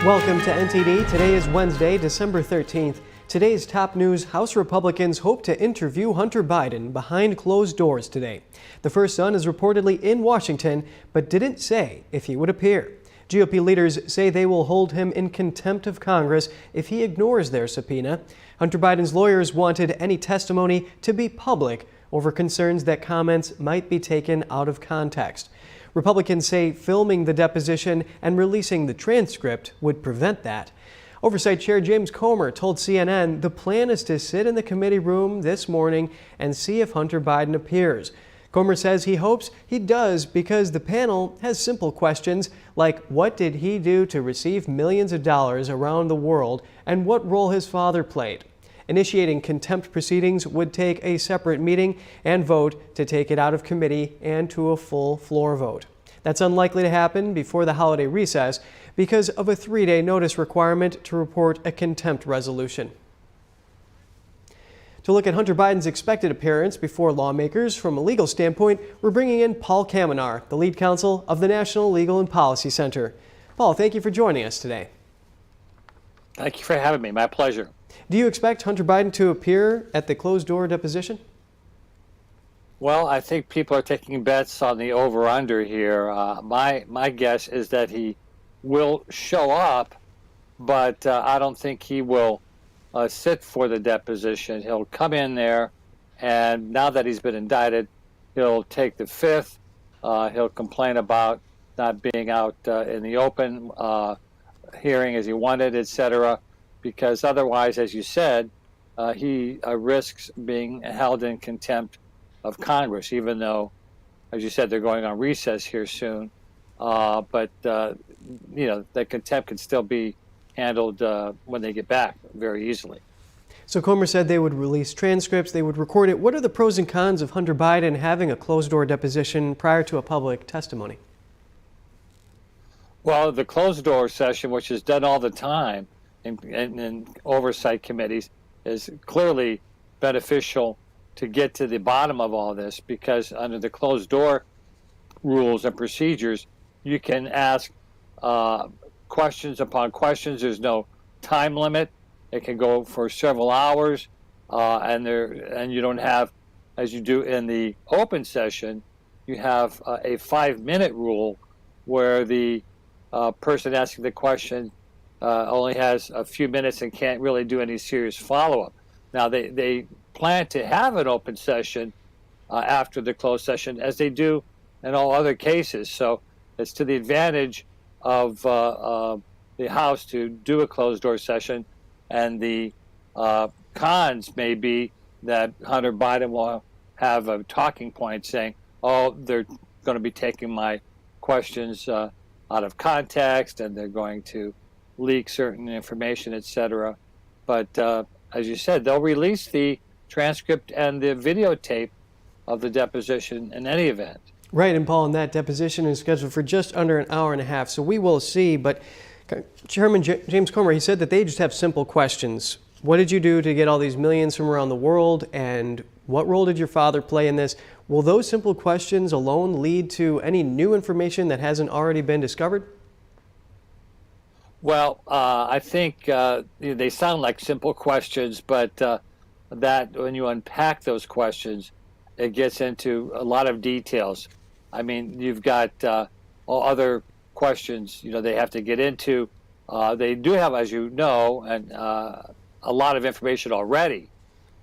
Welcome to NTD. Today is Wednesday, December 13th. Today's top news: House Republicans hope to interview Hunter Biden behind closed doors today. The first son is reportedly in Washington, but didn't say if he would appear. GOP leaders say they will hold him in contempt of Congress if he ignores their subpoena. Hunter Biden's lawyers wanted any testimony to be public over concerns that comments might be taken out of context. Republicans say filming the deposition and releasing the transcript would prevent that. Oversight Chair James Comer told CNN the plan is to sit in the committee room this morning and see if Hunter Biden appears. Comer says he hopes he does because the panel has simple questions like what did he do to receive millions of dollars around the world and what role his father played. Initiating contempt proceedings would take a separate meeting and vote to take it out of committee and to a full floor vote. That's unlikely to happen before the holiday recess because of a 3-day notice requirement to report a contempt resolution. To look at Hunter Biden's expected appearance before lawmakers from a legal standpoint, we're bringing in Paul Kamenar, the lead counsel of the National Legal and Policy Center. Paul, thank you for joining us today. Thank you for having me. My pleasure. Do you expect Hunter Biden to appear at the closed-door deposition? Well, I think people are taking bets on the over-under here. My guess is that he will show up, but I don't think he will sit for the deposition. He'll come in there, and now that he's been indicted, he'll take the fifth. He'll complain about not being out in the open, hearing as he wanted, etc., because otherwise, as you said, he risks being held in contempt of Congress, even though, as you said, they're going on recess here soon. But that contempt can still be handled when they get back very easily. So Comer said they would release transcripts, they would record it. What are the pros and cons of Hunter Biden having a closed-door deposition prior to a public testimony? Well, the closed-door session, which is done all the time in oversight committees, is clearly beneficial to get to the bottom of all this, because under the closed-door rules and procedures, you can ask questions upon questions. There's no time limit. It can go for several hours, and you don't have, as you do in the open session, you have a 5-minute rule where the person asking the question only has a few minutes and can't really do any serious follow-up. Now, they plan to have an open session after the closed session, as they do in all other cases. So it's to the advantage of the House to do a closed-door session, and the cons may be that Hunter Biden will have a talking point saying, oh, they're going to be taking my questions out of context, and they're going to leak certain information, etc. But as you said, they'll release the transcript and the videotape of the deposition in any event. Right, and Paul, and that deposition is scheduled for just under an hour and a half, so we will see. But Chairman James Comer, he said that they just have simple questions. What did you do to get all these millions from around the world, and what role did your father play in this? Will those simple questions alone lead to any new information that hasn't already been discovered? Well, I think they sound like simple questions, but that when you unpack those questions, it gets into a lot of details. I mean, you've got all other questions, they have to get into. They do have, as you know, and a lot of information already,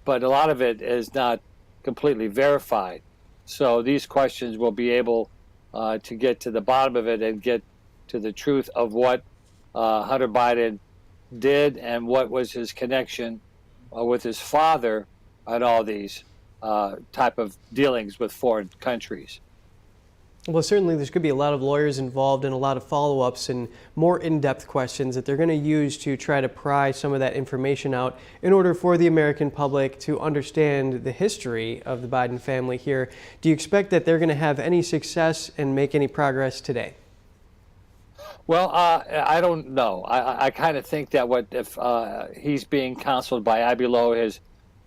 but a lot of it is not completely verified. So these questions will be able to get to the bottom of it and get to the truth of what Hunter Biden did and what was his connection with his father on all these type of dealings with foreign countries. Well, certainly there's going to be a lot of lawyers involved and a lot of follow-ups and more in-depth questions that they're going to use to try to pry some of that information out in order for the American public to understand the history of the Biden family here. Do you expect that they're going to have any success and make any progress today? Well, I don't know. I kind of think that if he's being counseled by Abby Lowe, his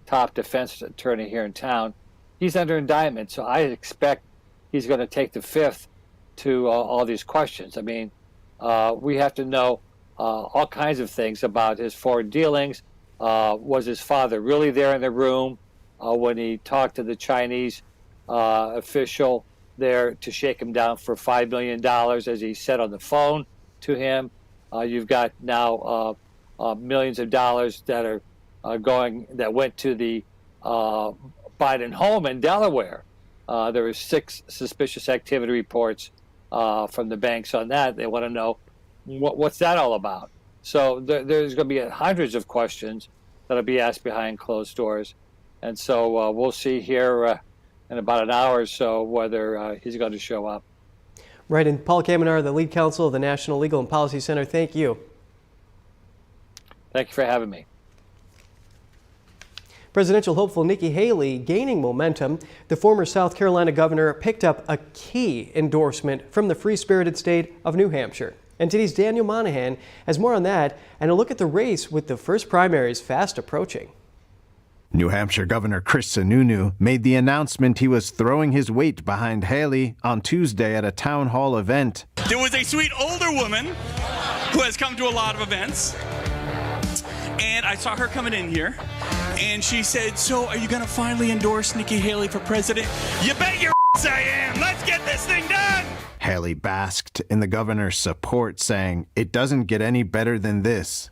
top defense attorney here in town, he's under indictment. So I expect he's going to take the fifth to all these questions. I mean, we have to know all kinds of things about his foreign dealings. Was his father really there in the room when he talked to the Chinese official there to shake him down for $5 million, as he said on the phone to him? You've got now millions of dollars that are that went to the Biden home in Delaware. There were 6 suspicious activity reports from the banks on that. They want to know what's that all about. So there's going to be hundreds of questions that'll be asked behind closed doors. And so we'll see here in about an hour or so whether he's going to show up. Right, and Paul Kamenar, the lead counsel of the National Legal and Policy Center, thank you. Thank you for having me. Presidential hopeful Nikki Haley gaining momentum. The former South Carolina governor picked up a key endorsement from the free-spirited state of New Hampshire. NTD's Daniel Monahan has more on that and a look at the race with the first primaries fast approaching. New Hampshire Governor Chris Sununu made the announcement he was throwing his weight behind Haley on Tuesday at a town hall event. There was a sweet older woman who has come to a lot of events, and I saw her coming in here, and she said, "So are you going to finally endorse Nikki Haley for president?" You bet your ass I am. Let's get this thing done. Haley basked in the governor's support, saying, "It doesn't get any better than this."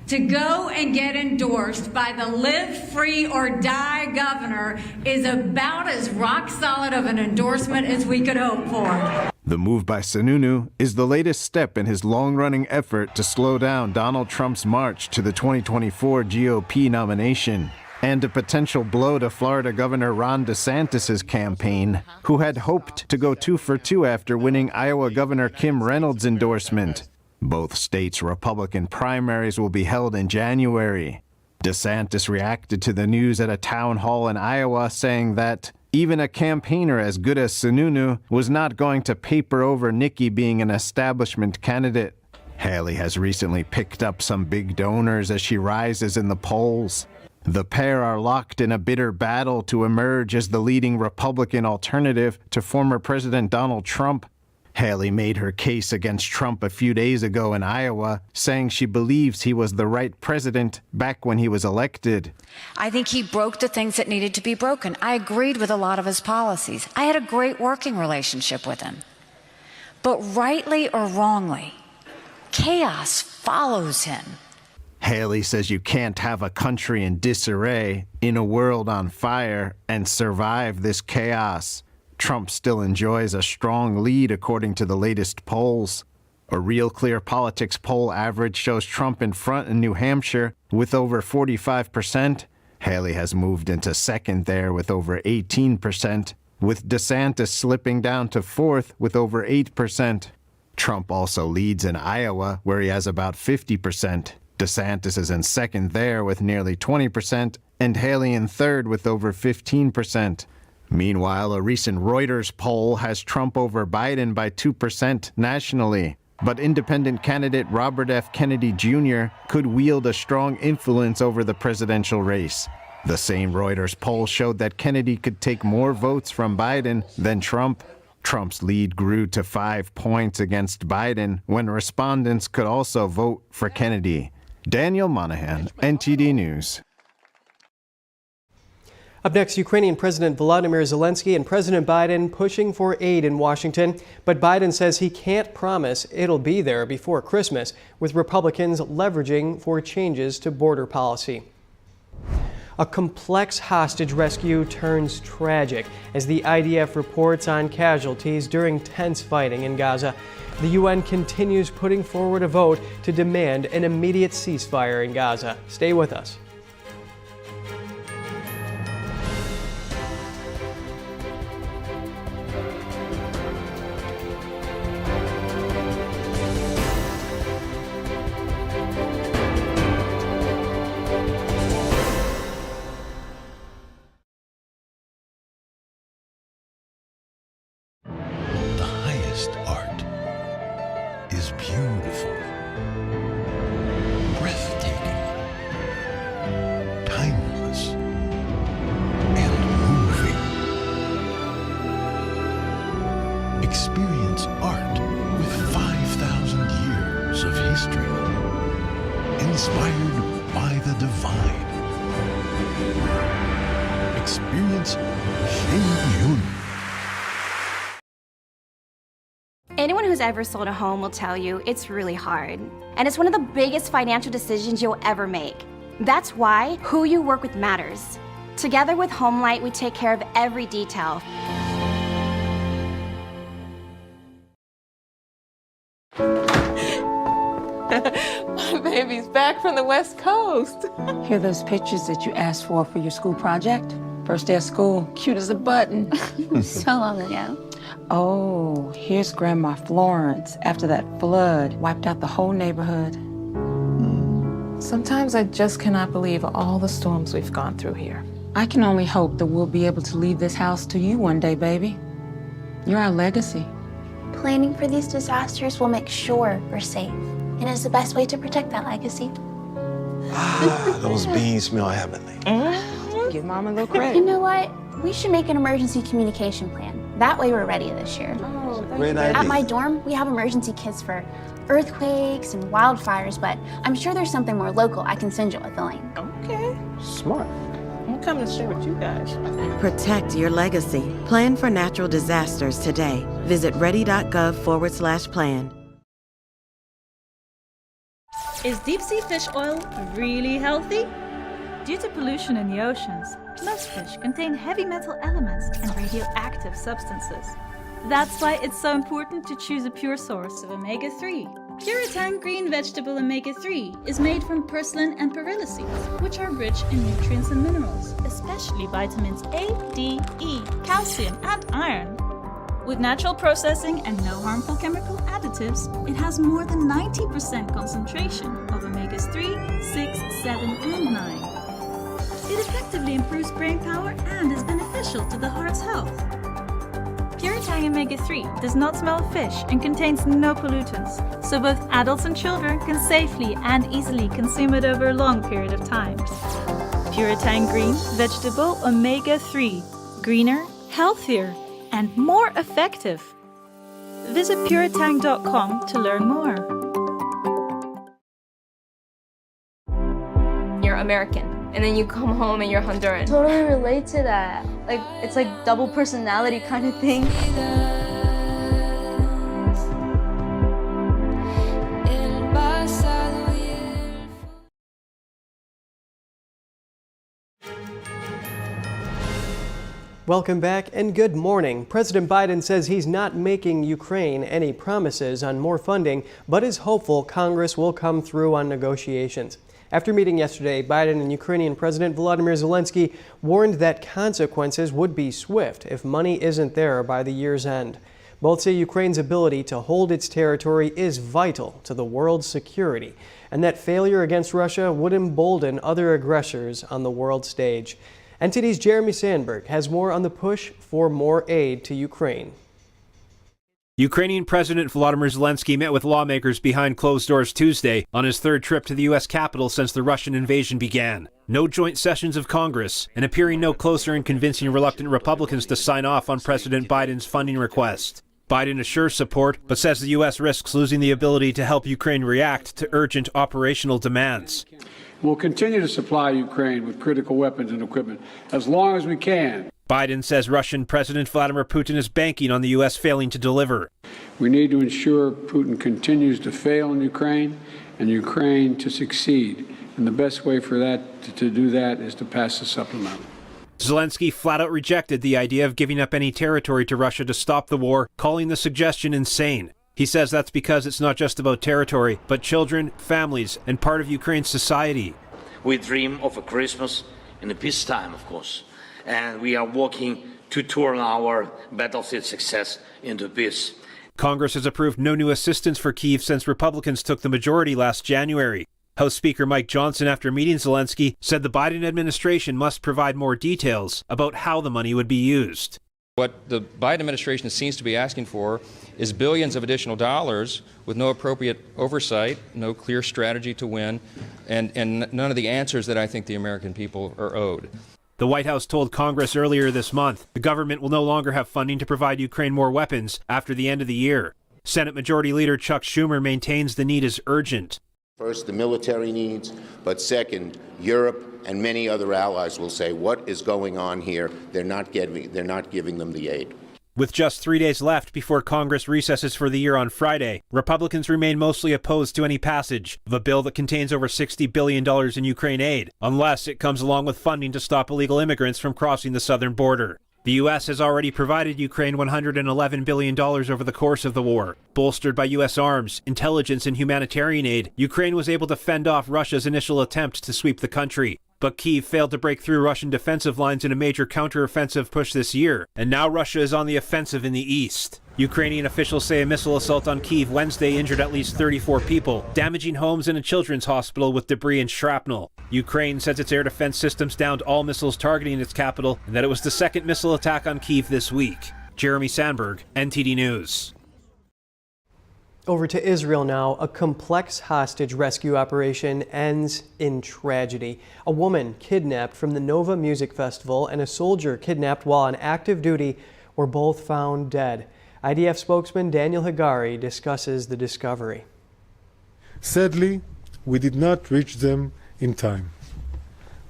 To go and get endorsed by the live free or die governor is about as rock solid of an endorsement as we could hope for. The move by Sununu is the latest step in his long-running effort to slow down Donald Trump's march to the 2024 GOP nomination, and a potential blow to Florida Governor Ron DeSantis' campaign, who had hoped to go 2 for 2 after winning Iowa Governor Kim Reynolds' endorsement. Both states' Republican primaries will be held in January. DeSantis reacted to the news at a town hall in Iowa, saying that even a campaigner as good as Sununu was not going to paper over Nikki being an establishment candidate. Haley has recently picked up some big donors as she rises in the polls. The pair are locked in a bitter battle to emerge as the leading Republican alternative to former President Donald Trump. Haley made her case against Trump a few days ago in Iowa, saying she believes he was the right president back when he was elected. I think he broke the things that needed to be broken. I agreed with a lot of his policies. I had a great working relationship with him. But rightly or wrongly, chaos follows him. Haley says you can't have a country in disarray, in a world on fire, and survive this chaos. Trump still enjoys a strong lead according to the latest polls. A Real Clear Politics poll average shows Trump in front in New Hampshire with over 45%. Haley has moved into second there with over 18%, with DeSantis slipping down to fourth with over 8%. Trump also leads in Iowa, where he has about 50%. DeSantis is in second there with nearly 20%, and Haley in third with over 15%. Meanwhile, a recent Reuters poll has Trump over Biden by 2% nationally. But independent candidate Robert F. Kennedy Jr. could wield a strong influence over the presidential race. The same Reuters poll showed that Kennedy could take more votes from Biden than Trump. Trump's lead grew to 5 points against Biden when respondents could also vote for Kennedy. Daniel Monahan, NTD News. Up next, Ukrainian President Volodymyr Zelenskyy and President Biden pushing for aid in Washington. But Biden says he can't promise it'll be there before Christmas, with Republicans leveraging for changes to border policy. A complex hostage rescue turns tragic as the IDF reports on casualties during tense fighting in Gaza. The UN continues putting forward a vote to demand an immediate ceasefire in Gaza. Stay with us. Experience art with 5,000 years of history, inspired by the divine. Experience Shen Yun. Anyone who's ever sold a home will tell you it's really hard. And it's one of the biggest financial decisions you'll ever make. That's why who you work with matters. Together with HomeLight, we take care of every detail. My baby's back from the West Coast. Here are those pictures that you asked for your school project? First day of school, cute as a button. So long ago. Oh, here's Grandma Florence after that flood wiped out the whole neighborhood. Sometimes I just cannot believe all the storms we've gone through here. I can only hope that we'll be able to leave this house to you one day, baby. You're our legacy. Planning for these disasters will make sure we're safe, and it's the best way to protect that legacy. Ah, those beans smell heavenly. Give Mom a little credit. You know what? We should make an emergency communication plan. That way we're ready this year. Great idea. At my dorm, we have emergency kits for earthquakes and wildfires, but I'm sure there's something more local I can send you with the link. Okay. Smart. I'm coming to share with you guys. Protect your legacy. Plan for natural disasters today. Visit ready.gov/plan. Is deep-sea fish oil really healthy? Due to pollution in the oceans, most fish contain heavy metal elements and radioactive substances. That's why it's so important to choose a pure source of omega-3. Puritang green vegetable omega-3 is made from purslane and perilla seeds, which are rich in nutrients and minerals, especially vitamins A, D, E, calcium, and iron. With natural processing and no harmful chemical additives, it has more than 90% concentration of omegas 3, 6, 7, and 9. It effectively improves brain power and is beneficial to the heart's health. Puritang omega-3 does not smell of fish and contains no pollutants, so both adults and children can safely and easily consume it over a long period of time. Puritang green vegetable omega-3, greener, healthier, and more effective. Visit puritang.com to learn more. You're American, and then you come home and you're Honduran. Totally relate to that. Like, it's like double personality kind of thing. Welcome back and good morning. President Biden says he's not making Ukraine any promises on more funding, but is hopeful Congress will come through on negotiations. After meeting yesterday, Biden and Ukrainian President Volodymyr Zelenskyy warned that consequences would be swift if money isn't there by the year's end. Both say Ukraine's ability to hold its territory is vital to the world's security, and that failure against Russia would embolden other aggressors on the world stage. NTD's Jeremy Sandberg has more on the push for more aid to Ukraine. Ukrainian President Volodymyr Zelenskyy met with lawmakers behind closed doors Tuesday on his third trip to the U.S. Capitol since the Russian invasion began. No joint sessions of Congress, and appearing no closer in convincing reluctant Republicans to sign off on President Biden's funding request. Biden assures support, but says the U.S. risks losing the ability to help Ukraine react to urgent operational demands. We'll continue to supply Ukraine with critical weapons and equipment as long as we can. Biden says Russian President Vladimir Putin is banking on the U.S. failing to deliver. We need to ensure Putin continues to fail in Ukraine and Ukraine to succeed. And the best way for that to do that is to pass the supplemental. Zelenskyy flat out rejected the idea of giving up any territory to Russia to stop the war, calling the suggestion insane. He says that's because it's not just about territory, but children, families, and part of Ukraine's society. We dream of a Christmas in the peacetime, of course, and we are working to turn our battlefield success into peace. Congress has approved no new assistance for Kyiv since Republicans took the majority last January. House Speaker Mike Johnson, after meeting Zelenskyy, said the Biden administration must provide more details about how the money would be used. What the Biden administration seems to be asking for is billions of additional dollars with no appropriate oversight, no clear strategy to win, and none of the answers that I think the American people are owed. The White House told Congress earlier this month the government will no longer have funding to provide Ukraine more weapons after the end of the year. Senate Majority Leader Chuck Schumer maintains the need is urgent. First, the military needs, but second, Europe and many other allies will say, what is going on here? They're not giving them the aid. With just 3 days left before Congress recesses for the year on Friday, Republicans remain mostly opposed to any passage of a bill that contains over $60 billion in Ukraine aid, unless it comes along with funding to stop illegal immigrants from crossing the southern border. The U.S. has already provided Ukraine $111 billion over the course of the war. Bolstered by U.S. arms, intelligence, and humanitarian aid, Ukraine was able to fend off Russia's initial attempt to sweep the country. But Kyiv failed to break through Russian defensive lines in a major counteroffensive push this year, and now Russia is on the offensive in the east. Ukrainian officials say a missile assault on Kyiv Wednesday injured at least 34 people, damaging homes and a children's hospital with debris and shrapnel. Ukraine says its air defense systems downed all missiles targeting its capital, and that it was the second missile attack on Kyiv this week. Jeremy Sandberg, NTD News. Over to Israel now. A complex hostage rescue operation ends in tragedy. A woman kidnapped from the Nova Music Festival and a soldier kidnapped while on active duty were both found dead. IDF spokesman Daniel Hagari discusses the discovery. Sadly, we did not reach them in time.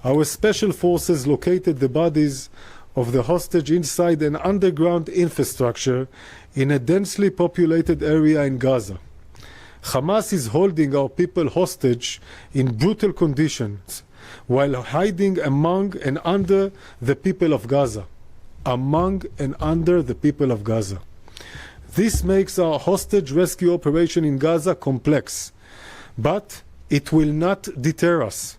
Our special forces located the bodies of the hostage inside an underground infrastructure in a densely populated area in Gaza. Hamas is holding our people hostage in brutal conditions while hiding among and under the people of Gaza. Among and under the people of Gaza. This makes our hostage rescue operation in Gaza complex, but it will not deter us.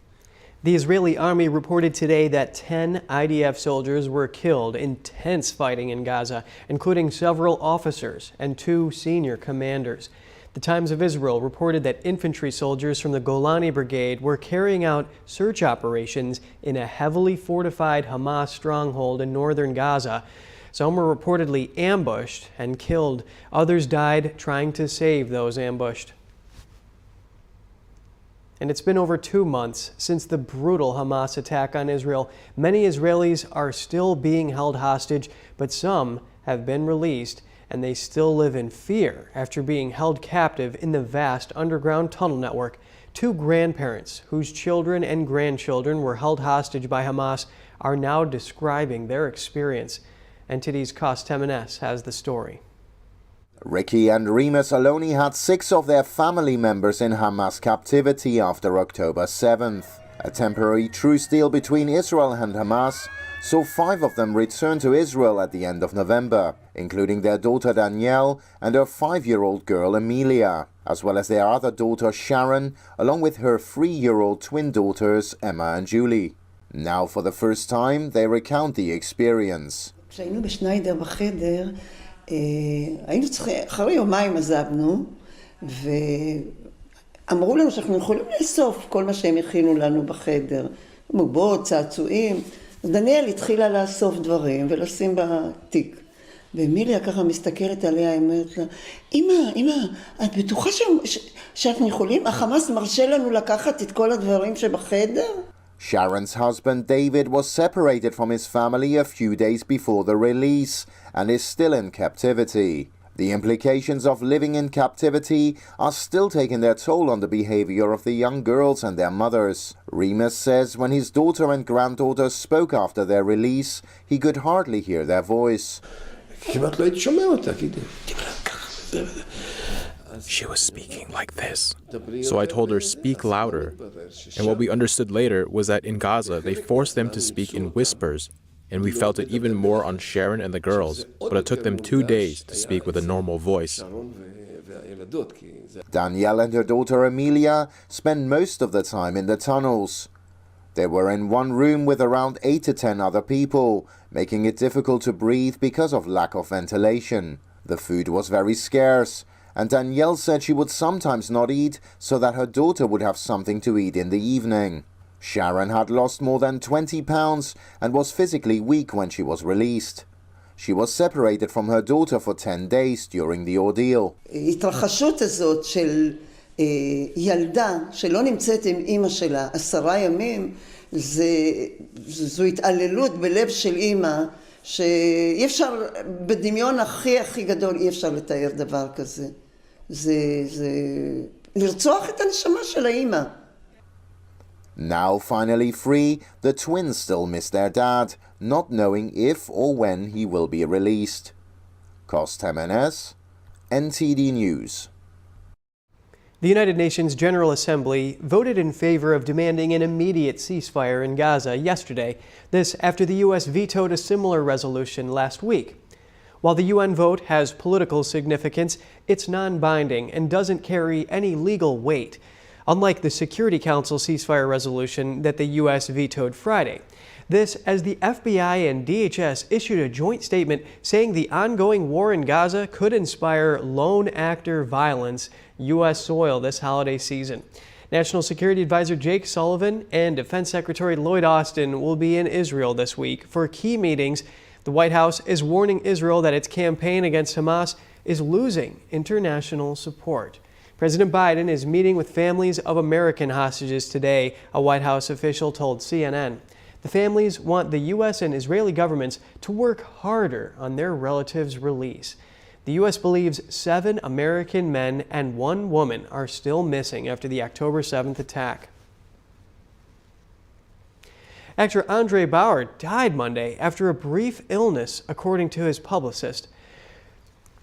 The Israeli army reported today that 10 IDF soldiers were killed in tense fighting in Gaza, including several officers and 2 senior commanders. The Times of Israel reported that infantry soldiers from the Golani Brigade were carrying out search operations in a heavily fortified Hamas stronghold in northern Gaza. Some were reportedly ambushed and killed. Others died trying to save those ambushed. And it's been over 2 months since the brutal Hamas attack on Israel. Many Israelis are still being held hostage, but some have been released, and they still live in fear after being held captive in the vast underground tunnel network. 2 grandparents whose children and grandchildren were held hostage by Hamas are now describing their experience. NTD's Kos Temenes has the story. Ricky and Rima Saloni had 6 of their family members in Hamas captivity after October 7th. A temporary truce deal between Israel and Hamas saw 5 of them return to Israel at the end of November, including their daughter Danielle and her 5-year-old girl Amelia, as well as their other daughter Sharon, along with her 3-year-old twin daughters Emma and Julie. Now for the first time, they recount the experience. היינו צריכים, אחרי יומיים עזבנו, ואמרו לנו שאנחנו יכולים לאסוף כל מה שהם הכינו לנו בחדר, בובות, צעצועים. אז דניאל התחילה לאסוף דברים ולשים בתיק. ואמיליה ככה מסתכלת עליה, היא אומרת לה, אמא, את בטוחה שאנחנו יכולים? החמאס מרשה לנו לקחת את כל הדברים שבחדר? Sharon's husband David was separated from his family a few days before the release and is still in captivity. The implications of living in captivity are still taking their toll on the behavior of the young girls and their mothers. Remus says when his daughter and granddaughter spoke after their release, he could hardly hear their voice. She was speaking like this. So I told her, speak louder. And what we understood later was that in Gaza, they forced them to speak in whispers. And we felt it even more on Sharon and the girls, but it took them 2 days to speak with a normal voice. Danielle and her daughter Amelia spent most of the time in the tunnels. They were in one room with around 8 to 10 other people, making it difficult to breathe because of lack of ventilation. The food was very scarce, and Danielle said she would sometimes not eat so that her daughter would have something to eat in the evening. Sharon had lost more than 20 pounds and was physically weak when she was released. She was separated from her daughter for 10 days during the ordeal. ההתרחשות הזאת של ילדה שלא נמצאת עם אמא שלה 10 ימים, זו התעללות בלב של אמא, שאי אפשר, בדמיון הכי גדול אי אפשר לתאר דבר כזה. זה לרצוח את הנשמה של האמא. Now finally free, the twins still miss their dad, not knowing if or when he will be released. Cost Jimenez, NTD News. The United Nations General Assembly voted in favor of demanding an immediate ceasefire in Gaza yesterday, this after the U.S. vetoed a similar resolution last week. While the UN vote has political significance, it's non-binding and doesn't carry any legal weight, unlike the Security Council ceasefire resolution that the U.S. vetoed Friday. This as the FBI and DHS issued a joint statement saying the ongoing war in Gaza could inspire lone actor violence U.S. soil this holiday season. National Security Advisor Jake Sullivan and Defense Secretary Lloyd Austin will be in Israel this week for key meetings. The White House is warning Israel that its campaign against Hamas is losing international support. President Biden is meeting with families of American hostages today, a White House official told CNN. The families want the U.S. and Israeli governments to work harder on their relatives' release. The U.S. believes 7 American men and 1 woman are still missing after the October 7th attack. Actor Andre Braugher died Monday after a brief illness, according to his publicist.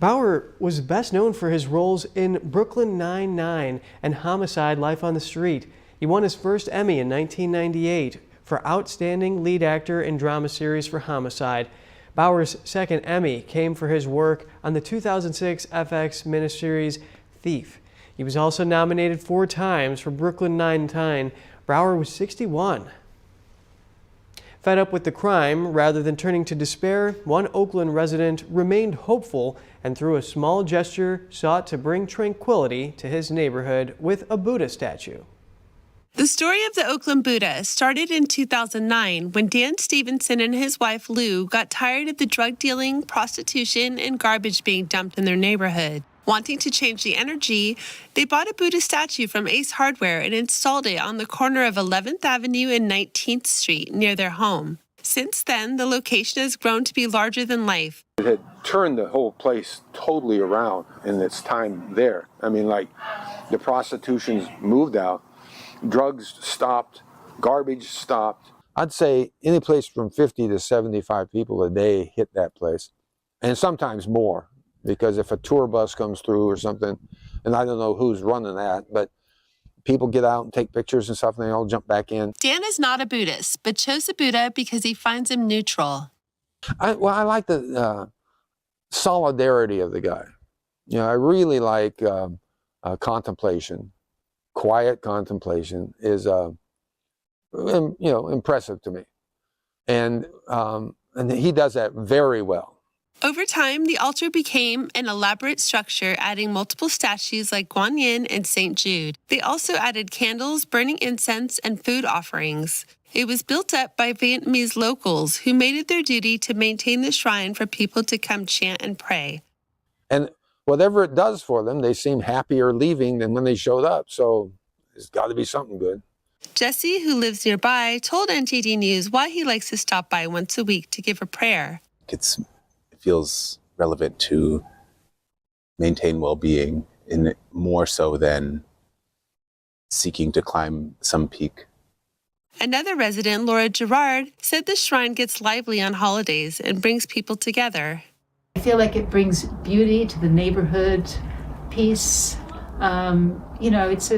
Braugher was best known for his roles in Brooklyn Nine-Nine and Homicide: Life on the Street. He won his first Emmy in 1998 for Outstanding Lead Actor in Drama Series for Homicide. Braugher's second Emmy came for his work on the 2006 FX miniseries Thief. He was also nominated 4 times for Brooklyn Nine-Nine. Braugher was 61. Fed up with the crime, rather than turning to despair, one Oakland resident remained hopeful and through a small gesture sought to bring tranquility to his neighborhood with a Buddha statue. The story of the Oakland Buddha started in 2009 when Dan Stevenson and his wife Lou got tired of the drug dealing, prostitution, and garbage being dumped in their neighborhood. Wanting to change the energy, they bought a Buddha statue from Ace Hardware and installed it on the corner of 11th Avenue and 19th Street near their home. Since then, the location has grown to be larger than life. It had turned the whole place totally around in its time there. I mean, like, the prostitution's moved out, drugs stopped, garbage stopped. I'd say any place from 50 to 75 people a day hit that place, and sometimes more. Because if a tour bus comes through or something, and I don't know who's running that, but people get out and take pictures and stuff, and they all jump back in. Dan is not a Buddhist, but chose the Buddha because he finds him neutral. I like the solidarity of the guy. You know, I really like contemplation. Quiet contemplation is, impressive to me, and he does that very well. Over time, the altar became an elaborate structure, adding multiple statues like Guan Yin and St. Jude. They also added candles, burning incense, and food offerings. It was built up by Vietnamese locals who made it their duty to maintain the shrine for people to come chant and pray. And whatever it does for them, they seem happier leaving than when they showed up. So it's got to be something good. Jesse, who lives nearby, told NTD News why he likes to stop by once a week to give a prayer. It feels relevant to maintain well-being, in more so than seeking to climb some peak. Another resident, Laura Gerard, said the shrine gets lively on holidays and brings people together. I feel like it brings beauty to the neighborhood, peace. It's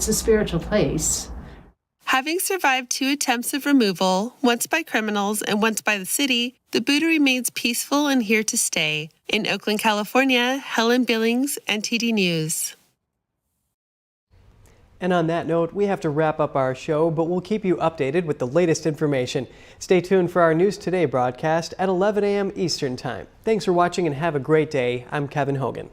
a spiritual place. Having survived 2 attempts of removal, once by criminals and once by the city, the Buddha remains peaceful and here to stay. In Oakland, California, Helen Billings, NTD News. And on that note, we have to wrap up our show, but we'll keep you updated with the latest information. Stay tuned for our News Today broadcast at 11 a.m. Eastern Time. Thanks for watching and have a great day. I'm Kevin Hogan.